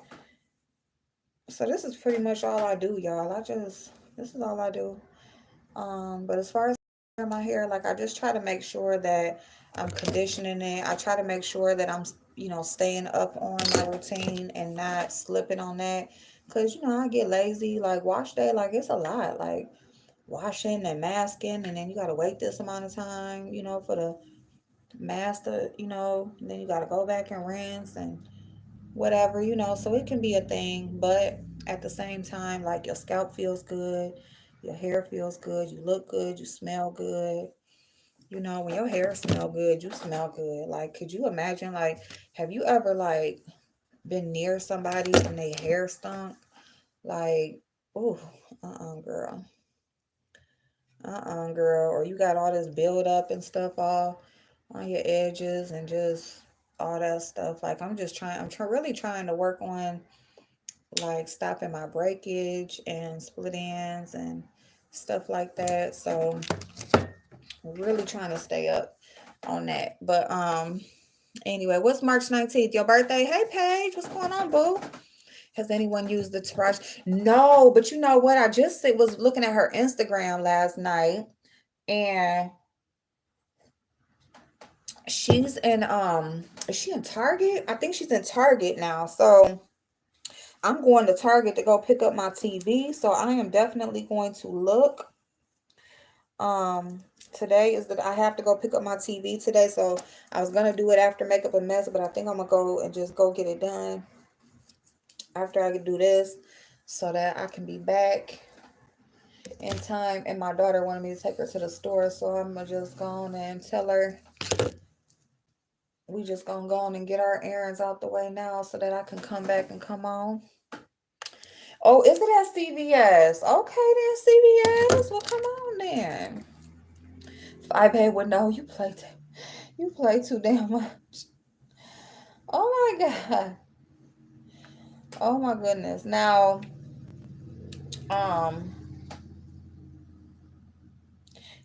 so this is pretty much all I do, y'all. This is all I do. But as far as my hair, like, I just try to make sure that I'm conditioning it. I try to make sure that I'm, staying up on my routine and not slipping on that. Cause I get lazy. Like, wash day, like, it's a lot. Like, washing and masking, and then you gotta wait this amount of time, for the mask to, then you gotta go back and rinse and whatever, so it can be a thing. But at the same time, like, your scalp feels good, your hair feels good, you look good, you smell good. When your hair smell good, you smell good. Like, could you imagine, like, have you ever like been near somebody and their hair stunk? Like, oh, girl. Girl. Or you got all this build up and stuff all on your edges and just all that stuff. Like, really trying to work on like stopping my breakage and split ends and stuff like that. So really trying to stay up on that. But anyway, what's March 19th? Your birthday? Hey Paige, what's going on, boo? Has anyone used the Tarash? No, but you know what? I just was looking at her Instagram last night, and she's in is she in Target? I think she's in Target now. So I'm going to Target to go pick up my TV. So I am definitely going to look. Um Today is that I have to go pick up my TV today. So I was gonna do it after Makeup a Mess, but I think I'm gonna go and just go get it done after I can do this so that I can be back in time. And my daughter wanted me to take her to the store, so I'm gonna just go on and tell her we just gonna go on and get our errands out the way now so that I can come back and come on. Oh, is it at CVS? Okay then, CVS. Well, come on then. If I pay would know you play too damn much. Oh my god. Oh my goodness. Um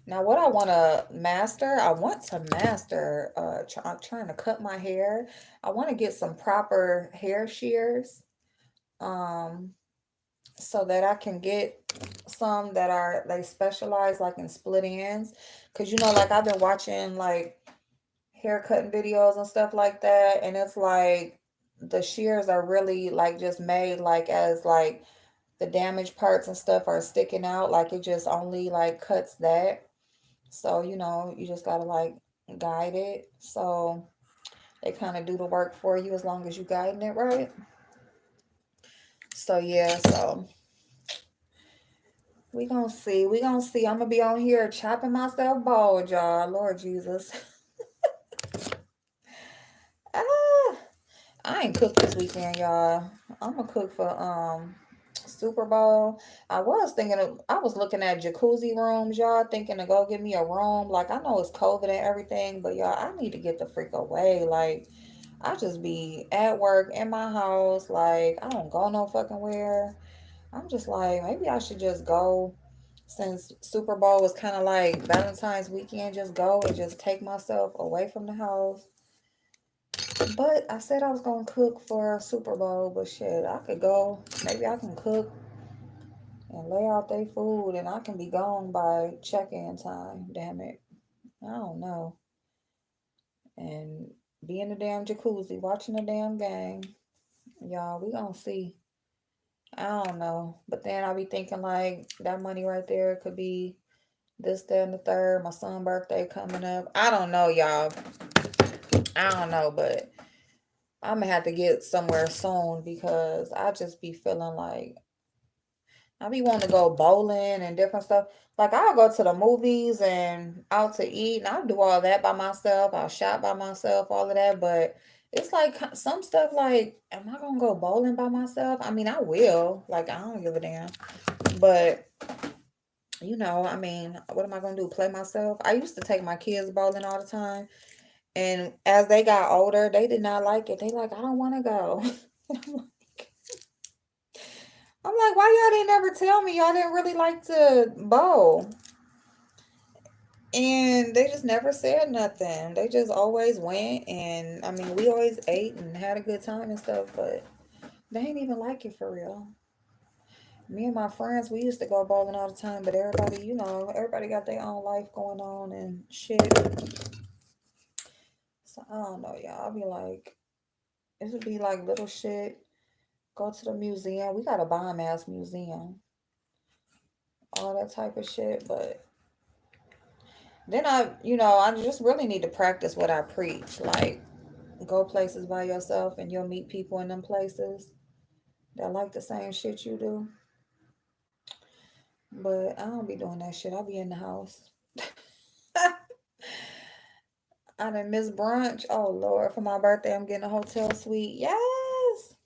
now what I want to master I'm trying to cut my hair. I want to get some proper hair shears. Um so that I can get some that are they specialize like in split ends, because you know, like I've been watching like haircutting videos and stuff like that, and it's like the shears are really like just made like as like the damaged parts and stuff are sticking out, like it just only like cuts that. So you know, you just gotta like guide it, so they kind of do the work for you as long as you guiding it right. So yeah, so we gonna see. I'm gonna be on here chopping myself bald, y'all. Lord Jesus. Ah, I ain't cooked this weekend, y'all. I'm gonna cook for Super Bowl. I was looking at jacuzzi rooms, y'all, thinking to go get me a room. Like I know it's COVID and everything, but y'all, I need to get the freak away. Like I just be at work in my house, like I don't go no fucking where. I'm just like, maybe I should just go, since Super Bowl was kind of like Valentine's weekend, just go and just take myself away from the house. But I said I was gonna cook for Super Bowl, but shit, I could go. Maybe I can cook and lay out their food, and I can be gone by check-in time. Damn it, I don't know. And be in the damn jacuzzi watching the damn game, y'all. We gonna see. I don't know, but then I be thinking like that money right there could be this, that, and the third. My son's birthday coming up. I don't know, y'all. I don't know, but I'm gonna have to get somewhere soon because I just be feeling like I be wanting to go bowling and different stuff. Like I'll go to the movies and out to eat, and I'll do all that by myself. I'll shop by myself, all of that. But it's like some stuff like, am I gonna go bowling by myself? I mean, I will. Like I don't give a damn. But you know, I mean, what am I gonna do? Play myself? I used to take my kids bowling all the time. And as they got older, they did not like it. They like, I don't want to go. I'm like, why y'all didn't ever tell me y'all didn't really like to bowl? And they just never said nothing. They just always went. And I mean, we always ate and had a good time and stuff, but they ain't even like it for real. Me and my friends, we used to go bowling all the time, but everybody, you know, everybody got their own life going on and shit. So I don't know, y'all. I'll be like, it would be like little shit. Go to the museum. We got a bomb ass museum. All that type of shit. But then I just really need to practice what I preach. Like, go places by yourself and you'll meet people in them places that like the same shit you do. But I don't be doing that shit. I'll be in the house. I done miss brunch. Oh Lord, for my birthday, I'm getting a hotel suite. Yes.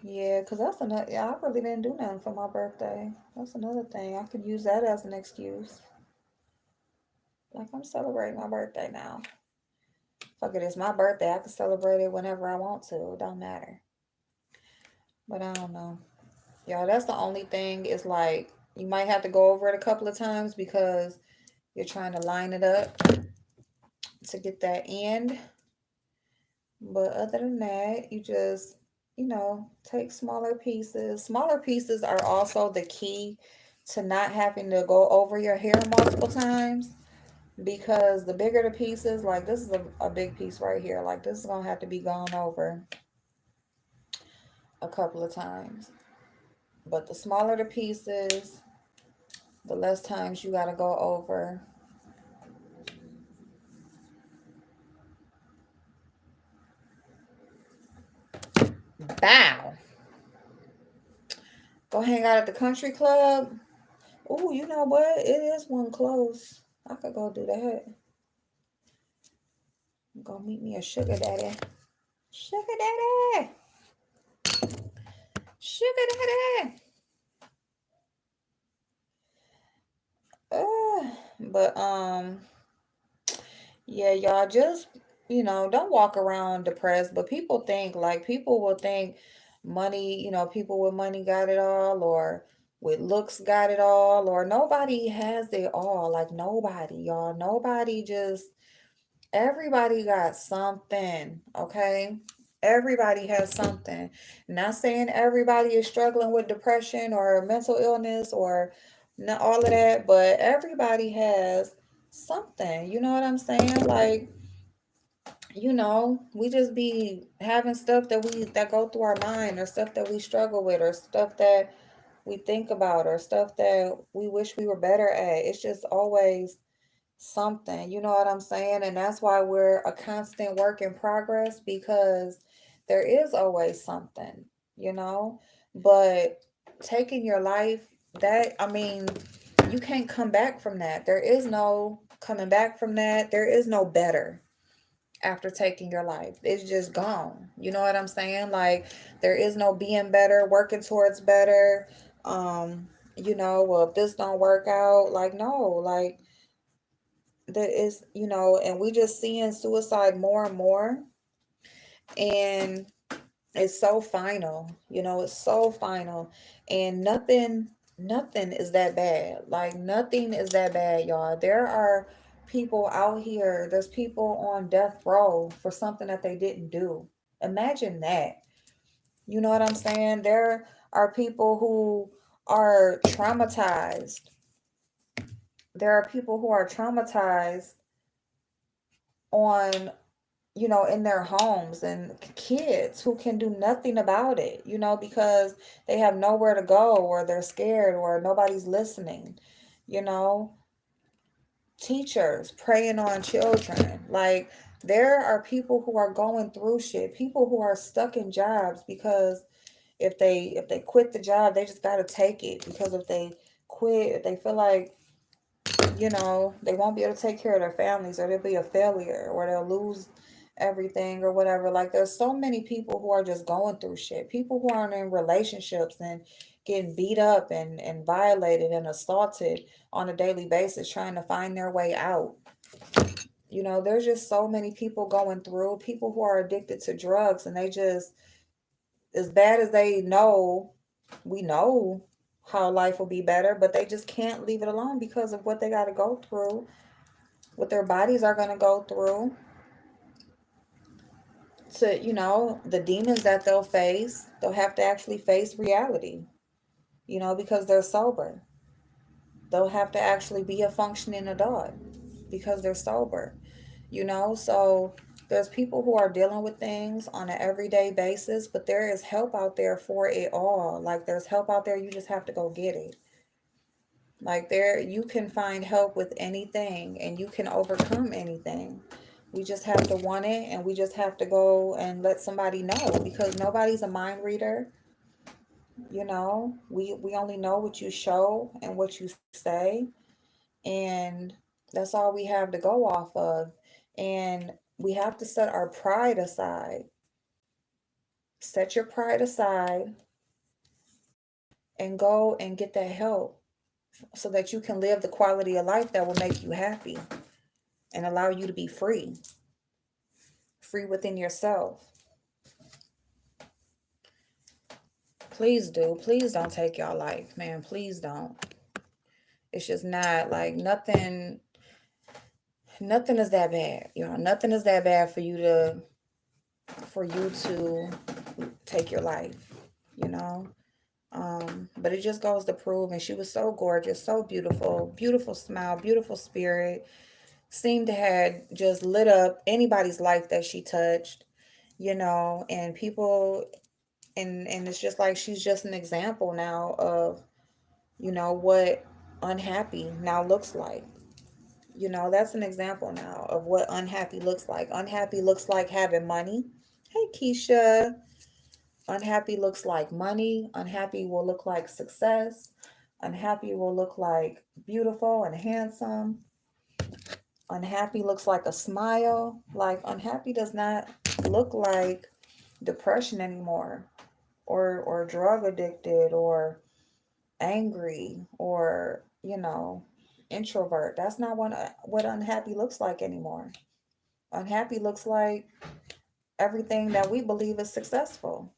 Yeah, cause that's another. Yeah, I really didn't do nothing for my birthday. That's another thing. I could use that as an excuse. Like I'm celebrating my birthday now. Fuck it, it's my birthday. I can celebrate it whenever I want to. It don't matter. But I don't know. Y'all, that's the only thing is like you might have to go over it a couple of times because you're trying to line it up. to get that end. But other than that, you just, take smaller pieces. Smaller pieces are also the key to not having to go over your hair multiple times, because the bigger the pieces, like this is a big piece right here, like this is gonna have to be gone over a couple of times. But the smaller the pieces, the less times you gotta go over. Bow. Go hang out at the country club. Oh, you know what? It is one close. I could go do that. Go meet me a sugar daddy. Sugar daddy. Sugar daddy. But yeah, y'all just, don't walk around depressed. But people think, like, people will think money, people with money got it all, or with looks got it all, or nobody has it all. Like, nobody, y'all. Nobody just, everybody got something, okay? Everybody has something. Not saying everybody is struggling with depression or mental illness or not all of that, but everybody has something. You know what I'm saying? Like, we just be having stuff that go through our mind, or stuff that we struggle with, or stuff that we think about, or stuff that we wish we were better at. It's just always something, you know what I'm saying? And that's why we're a constant work in progress, because there is always something, you know? But taking your life, that, I mean, you can't come back from that. There is no coming back from that. There is no better after taking your life. It's just gone. You know what I'm saying? Like, there is no being better, working towards better. Well, if this don't work out, like, no, like, that is, and we just seeing suicide more and more. And it's so final, it's so final. And nothing is that bad. Like, nothing is that bad, y'all. There are people out here, there's people on death row for something that they didn't do. Imagine that. You know what I'm saying? There are people who are traumatized. There are people who are traumatized on, in their homes, and kids who can do nothing about it, because they have nowhere to go, or they're scared, or nobody's listening, you know, teachers preying on children. Like, there are people who are going through shit, people who are stuck in jobs because if they quit the job, they just got to take it, because if they quit, if they feel like, they won't be able to take care of their families, or they'll be a failure, or they'll lose everything, or whatever. Like, there's so many people who are just going through shit. People who aren't in relationships and getting beat up and violated and assaulted on a daily basis, trying to find their way out. There's just so many people going through, people who are addicted to drugs, and they just, as bad as they know, we know how life will be better, but they just can't leave it alone because of what they got to go through, what their bodies are going to go through, to, the demons that they'll face. They'll have to actually face reality, because they're sober. They'll have to actually be a functioning adult because they're sober, So there's people who are dealing with things on an everyday basis, but there is help out there for it all. Like, there's help out there. You just have to go get it. Like, there, you can find help with anything, and you can overcome anything. We just have to want it, and we just have to go and let somebody know, because nobody's a mind reader. We only know what you show and what you say, and that's all we have to go off of. And we have to set our pride aside. Set your pride aside and go and get that help, so that you can live the quality of life that will make you happy and allow you to be free, free within yourself. Please do. Please don't take your life, man. Please don't. It's just not, like, nothing. Nothing is that bad, nothing is that bad for you to take your life, you know. But it just goes to prove, and she was so gorgeous, so beautiful, beautiful smile, beautiful spirit, seemed to have just lit up anybody's life that she touched, and people, and it's just like she's just an example now of, what unhappy now looks like. That's an example now of what unhappy looks like. Unhappy looks like having money. Hey, Keisha. Unhappy looks like money. Unhappy will look like success. Unhappy will look like beautiful and handsome. Unhappy looks like a smile. Like, unhappy does not look like depression anymore, or drug addicted, or angry, or introvert. That's not what unhappy looks like anymore. Unhappy looks like everything that we believe is successful.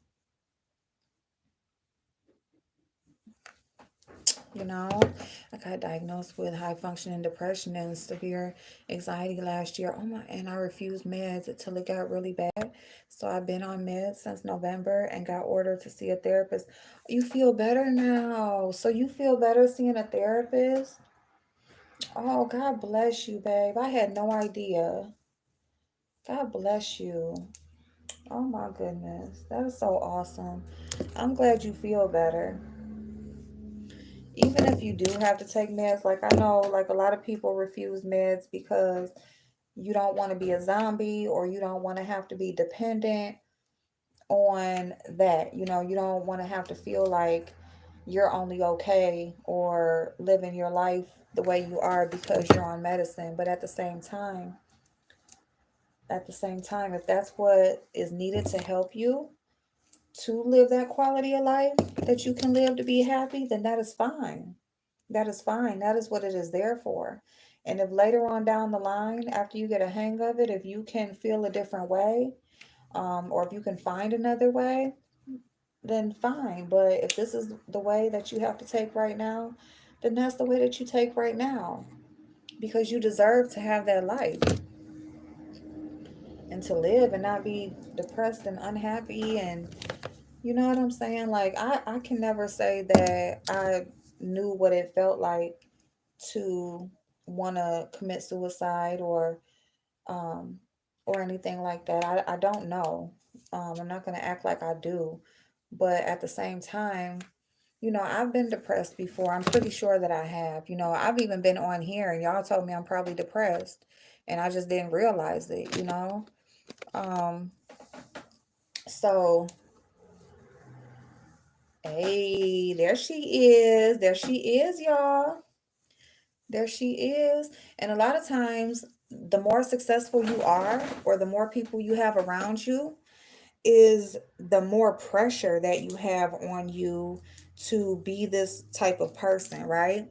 You know, I got diagnosed with high functioning depression and severe anxiety last year. Oh my, and I refused meds until it got really bad. So I've been on meds since November and got ordered to see a therapist. You feel better now. So you feel better seeing a therapist? Oh, God bless you, babe. I had no idea. God bless you. Oh my goodness. That is so awesome. I'm glad you feel better. Even if you do have to take meds, like I know like a lot of people refuse meds because you don't want to be a zombie, or you don't want to have to be dependent on that. You don't want to have to feel like you're only okay or living your life the way you are because you're on medicine. But at the same time, if that's what is needed to help you to live that quality of life that you can live to be happy, then that is fine. That is fine. That is what it is there for. And if later on down the line, after you get a hang of it, if you can feel a different way, or if you can find another way, then fine. But if this is the way that you have to take right now, then that's the way that you take right now, because you deserve to have that life and to live and not be depressed and unhappy. And you know what I'm saying? Like, I can never say that I knew what it felt like to want to commit suicide, um or anything like that. I don't know. I'm not going to act like I do. But at the same time, I've been depressed before. I'm pretty sure that I have. I've even been on here and y'all told me I'm probably depressed, and I just didn't realize it. Um so hey, there she is. There she is, y'all. There she is. And a lot of times, the more successful you are, or the more people you have around you, is the more pressure that you have on you to be this type of person, right?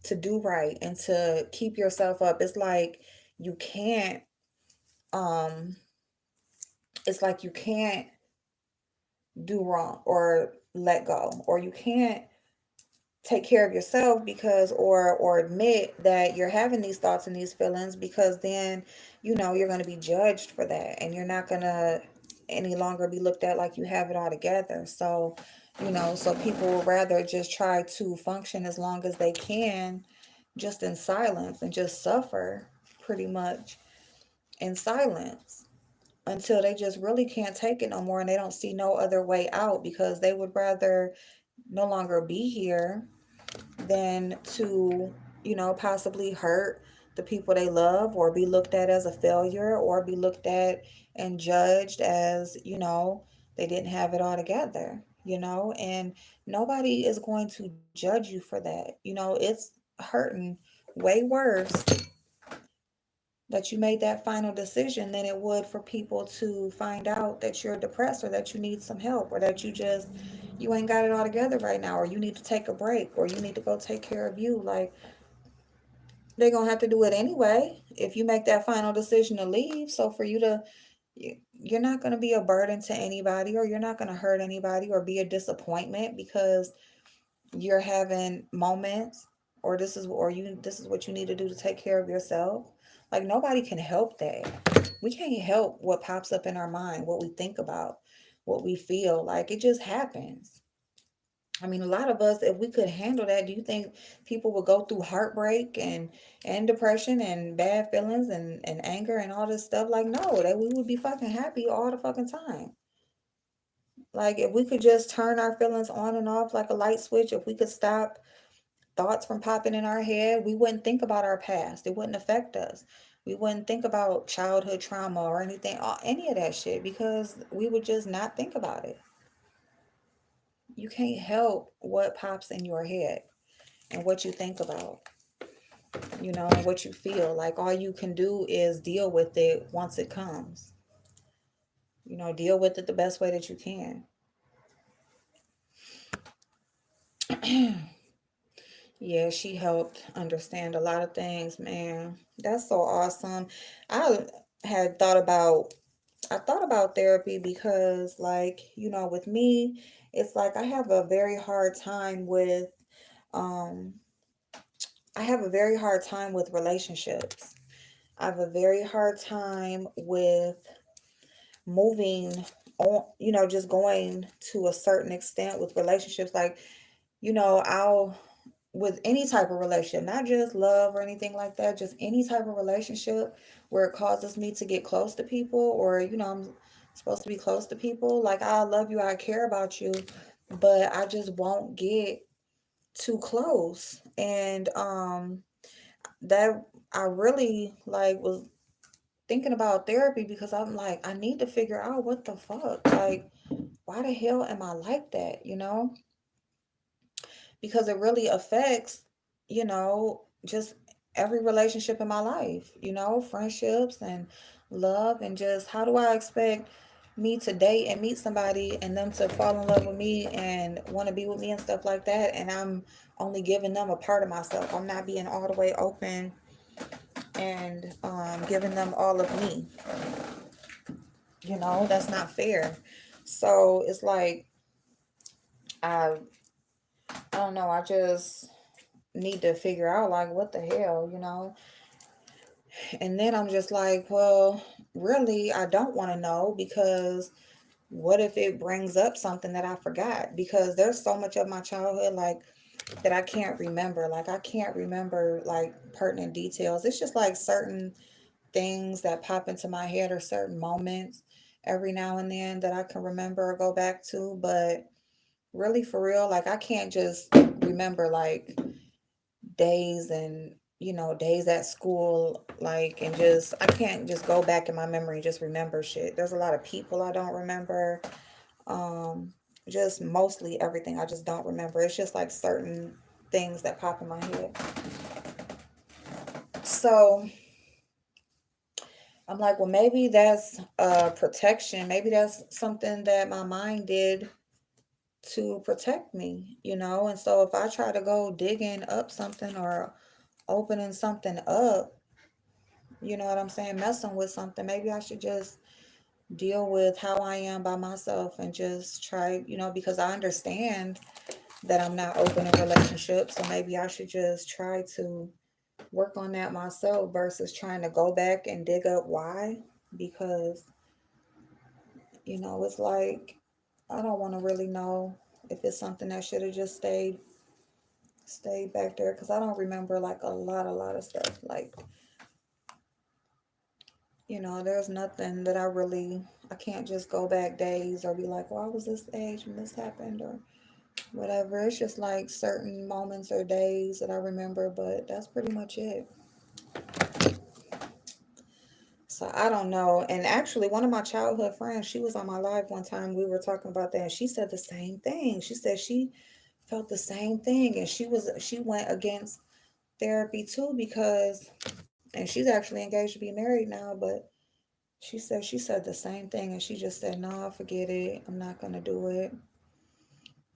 To do right and to keep yourself up. You can't, um, it's like you can't do wrong or let go, or you can't take care of yourself, because or admit that you're having these thoughts and these feelings, because then you're going to be judged for that, and you're not going to any longer be looked at like you have it all together. So people will rather just try to function as long as they can, just in silence, and just suffer pretty much in silence, until they just really can't take it no more, and they don't see no other way out, because they would rather no longer be here than to, possibly hurt the people they love, or be looked at as a failure, or be looked at and judged as, they didn't have it all together. And nobody is going to judge you for that. It's hurting way worse that you made that final decision than it would for people to find out that you're depressed, or that you need some help, or that you ain't got it all together right now, or you need to take a break, or you need to go take care of you. Like, they're gonna have to do it anyway if you make that final decision to leave. So for you're not gonna be a burden to anybody, or you're not gonna hurt anybody, or be a disappointment because you're having moments, or this is what you need to do to take care of yourself. Like, nobody can help that. We can't help what pops up in our mind, what we think about, what we feel. Like, it just happens. I mean, a lot of us, if we could handle that, do you think people would go through heartbreak and depression and bad feelings and anger and all this stuff? Like, no, that we would be fucking happy all the fucking time. Like, if we could just turn our feelings on and off like a light switch, if we could stop thoughts from popping in our head, we wouldn't think about our past. It wouldn't affect us. We wouldn't think about childhood trauma or anything, any of that shit, because we would just not think about it. You can't help what pops in your head and what you think about, and what you feel. Like, all you can do is deal with it once it comes. Deal with it the best way that you can. Yeah, she helped understand a lot of things, man. That's so awesome. I had thought about therapy because, like, with me, it's like um I have a very hard time with relationships. I have a very hard time with moving on, just going to a certain extent with relationships. Like, I'll with any type of relationship, not just love or anything like that, just any type of relationship where it causes me to get close to people, or I'm supposed to be close to people. Like, I love you, I care about you, but I just won't get too close. And that I really like was thinking about therapy, because I'm like, I need to figure out what the fuck, like, why the hell am I like that, because it really affects, just every relationship in my life, friendships and love. And just, how do I expect me to date and meet somebody and them to fall in love with me and want to be with me and stuff like that, and I'm only giving them a part of myself. I'm not being all the way open and giving them all of me. That's not fair. So it's like, I I don't know. I just need to figure out, like, what the hell. And then I'm just like, well, really, I don't want to know, because what if it brings up something that I forgot? Because there's so much of my childhood, like, that I can't remember. Like, I can't remember, like, pertinent details. It's just like certain things that pop into my head, or certain moments every now and then that I can remember or go back to. But really, for real, like, I can't just remember, like, days and days at school, like, and just, I can't just go back in my memory and just remember shit. There's a lot of people I don't remember. um just mostly everything I just don't remember. It's just like certain things that pop in my head. So I'm like, well, maybe that's protection. Maybe that's something that my mind did to protect me, and so if I try to go digging up something or opening something up, you know what I'm saying, messing with something, maybe I should just deal with how I am by myself and just try, because I understand that I'm not open in relationships. So maybe I should just try to work on that myself versus trying to go back and dig up why. Because, it's like, I don't want to really know if it's something that should have just stayed back there, because I don't remember, like, a lot of stuff. Like, there's nothing that I can't just go back days or be like, well, I was this age when this happened or whatever. It's just like certain moments or days that I remember, but that's pretty much it. So I don't know. And actually, one of my childhood friends, she was on my live one time. We were talking about that, and she said the same thing. She said she felt the same thing, and she went against therapy too, because, and she's actually engaged to be married now, but she said the same thing, and she just said, no, forget it. I'm not gonna do it.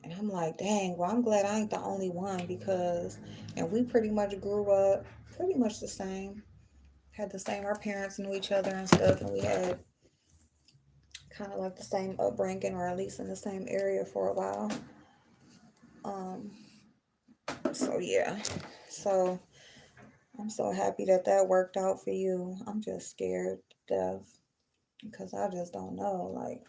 And I'm like, dang, well, I'm glad I ain't the only one, because, and we pretty much grew up pretty much the same, had the same, our parents knew each other and stuff, and we had kind of like the same upbringing, or at least in the same area for a while. Um, so yeah, so I'm so happy that that worked out for you. I'm just scared to death because I just don't know. Like,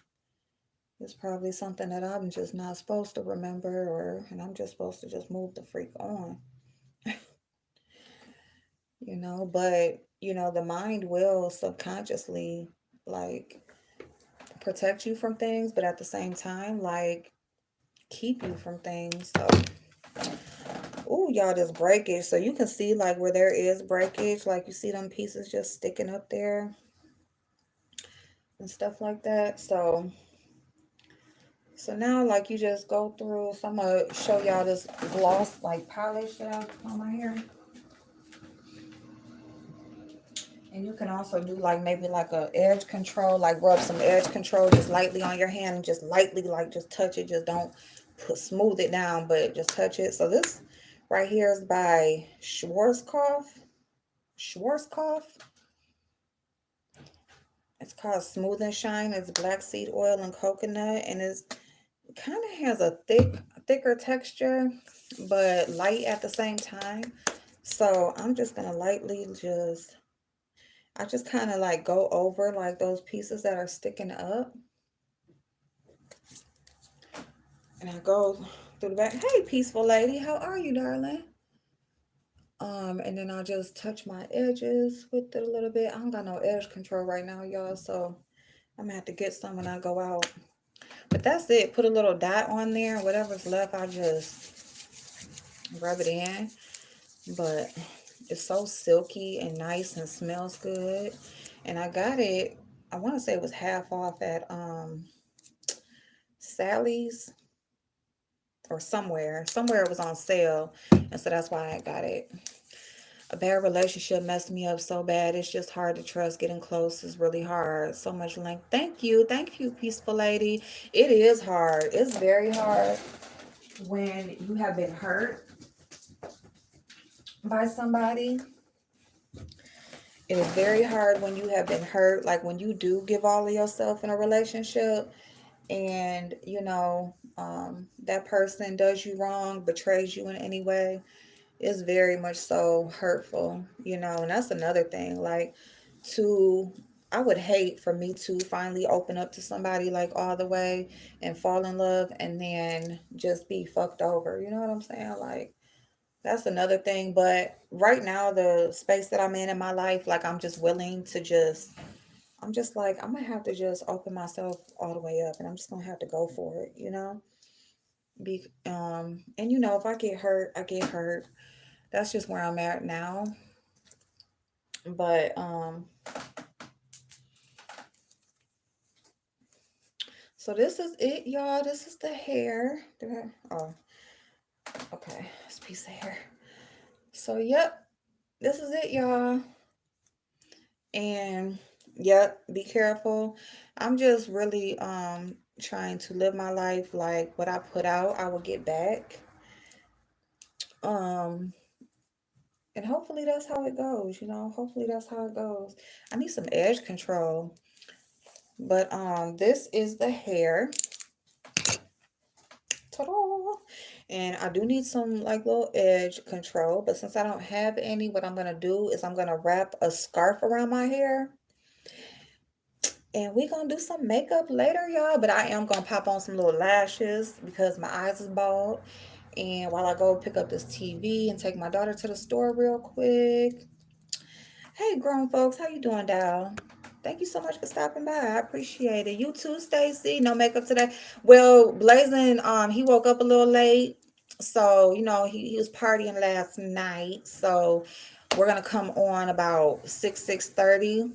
it's probably something that I'm just not supposed to remember, or and I'm just supposed to just move the freak on, you know. But you know, the mind will subconsciously like protect you from things, but at the same time, like keep you from things. So, oh, y'all, this breakage. So you can see like where there is breakage, like you see them pieces just sticking up there and stuff like that. So now like you just go through. So I'm gonna show y'all this gloss like polish that I put on my hair. And you can also do like maybe like a edge control, like rub some edge control just lightly on your hand and just lightly like just touch it. Just don't smooth it down, but just touch it. So this right here is by Schwarzkopf. Schwarzkopf. It's called Smooth and Shine. It's black seed oil and coconut, and it kind of has a thicker texture, but light at the same time. So I'm just gonna lightly I just kind of like go over like those pieces that are sticking up, and I go through the back. Hey, peaceful lady, how are you, darling? And then I'll just touch my edges with it a little bit. I don't got no edge control right now, y'all, so I'm gonna have to get some when I go out. But that's it. Put a little dot on there. Whatever's left, I just rub it in. But it's so silky and nice and smells good. And I got it, I want to say it was half off at Sally's or somewhere. Somewhere it was on sale. And so that's why I got it. A bad relationship messed me up so bad. It's just hard to trust. Getting close is really hard. So much length. Thank you. Thank you, peaceful lady. It is hard. It's very hard when you have been hurt by somebody. It is very hard when you have been hurt. Like when you do give all of yourself in a relationship and, that person does you wrong, betrays you in any way. It's very much so hurtful, and that's another thing. Like, to, I would hate for me to finally open up to somebody like all the way and fall in love and then just be fucked over. You know what I'm saying? Like, that's another thing. But right now, the space that I'm in my life, like, I'm just willing to I'm just like, I'm gonna have to just open myself all the way up and I'm just gonna have to go for it, and if I get hurt, I get hurt. That's just where I'm at now. But so this is it, y'all. This is the hair. Oh, okay. This piece of hair. So yep, this is it, y'all. And yep, be careful. I'm just really trying to live my life like what I put out, I will get back. Um and hopefully that's how it goes. Hopefully that's how it goes. I need some edge control. But this is the hair. Ta-da! And I do need some like little edge control, but since I don't have any, what I'm gonna do is I'm gonna wrap a scarf around my hair. And we gonna do some makeup later, y'all. But I am gonna pop on some little lashes because my eyes is bald. And while I go pick up this TV and take my daughter to the store real quick. Hey, grown folks, how you doing, Dal? Thank you so much for stopping by. I appreciate it. You too, Stacy. No makeup today. Well, Blazing, he woke up a little late. So, he was partying last night. So we're gonna come on about 6:30.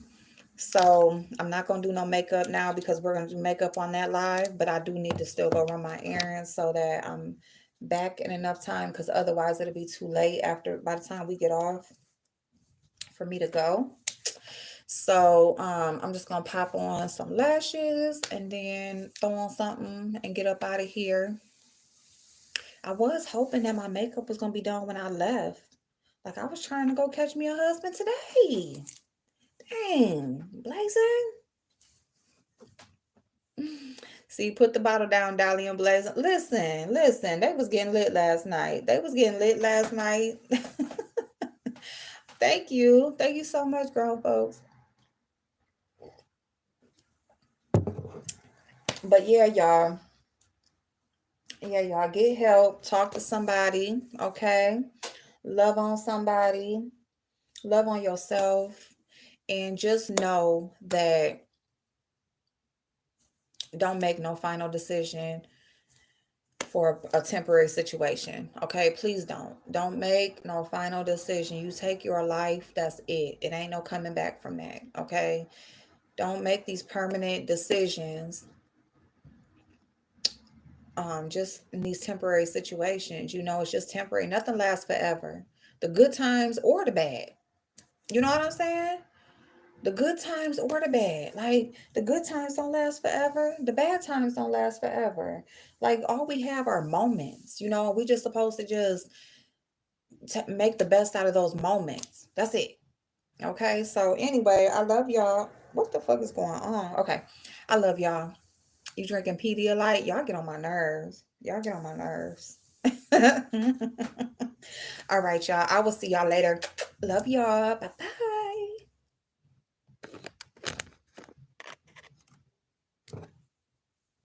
So I'm not gonna do no makeup now because we're gonna do makeup on that live, but I do need to still go run my errands so that I'm back in enough time because otherwise it'll be too late by the time we get off for me to go. So I'm just gonna pop on some lashes and then throw on something and get up out of here. I was hoping that my makeup was gonna be done when I left. Like I was trying to go catch me a husband today. Dang, Blazing. See, put the bottle down, Dolly and Blazing. Listen. They was getting lit last night. Thank you. Thank you so much, grown folks. But yeah, y'all. Yeah, y'all get help. Talk to somebody. Okay. Love on somebody. Love on yourself. And just know that don't make no final decision for a temporary situation. Okay, please don't make no final decision. You take your life, that's it ain't no coming back from that. Okay, don't make these permanent decisions just in these temporary situations. It's just temporary. Nothing lasts forever, the good times or the bad. You know what I'm saying? The good times or the bad. Like, the good times don't last forever, the bad times don't last forever. Like, all we have are moments. We just supposed to just make the best out of those moments. That's it. Okay. So anyway, I love y'all. What the fuck is going on? Okay. I love y'all. You drinking Pedialyte? Y'all get on my nerves. Y'all get on my nerves. All right, y'all. I will see y'all later. Love y'all. Bye bye.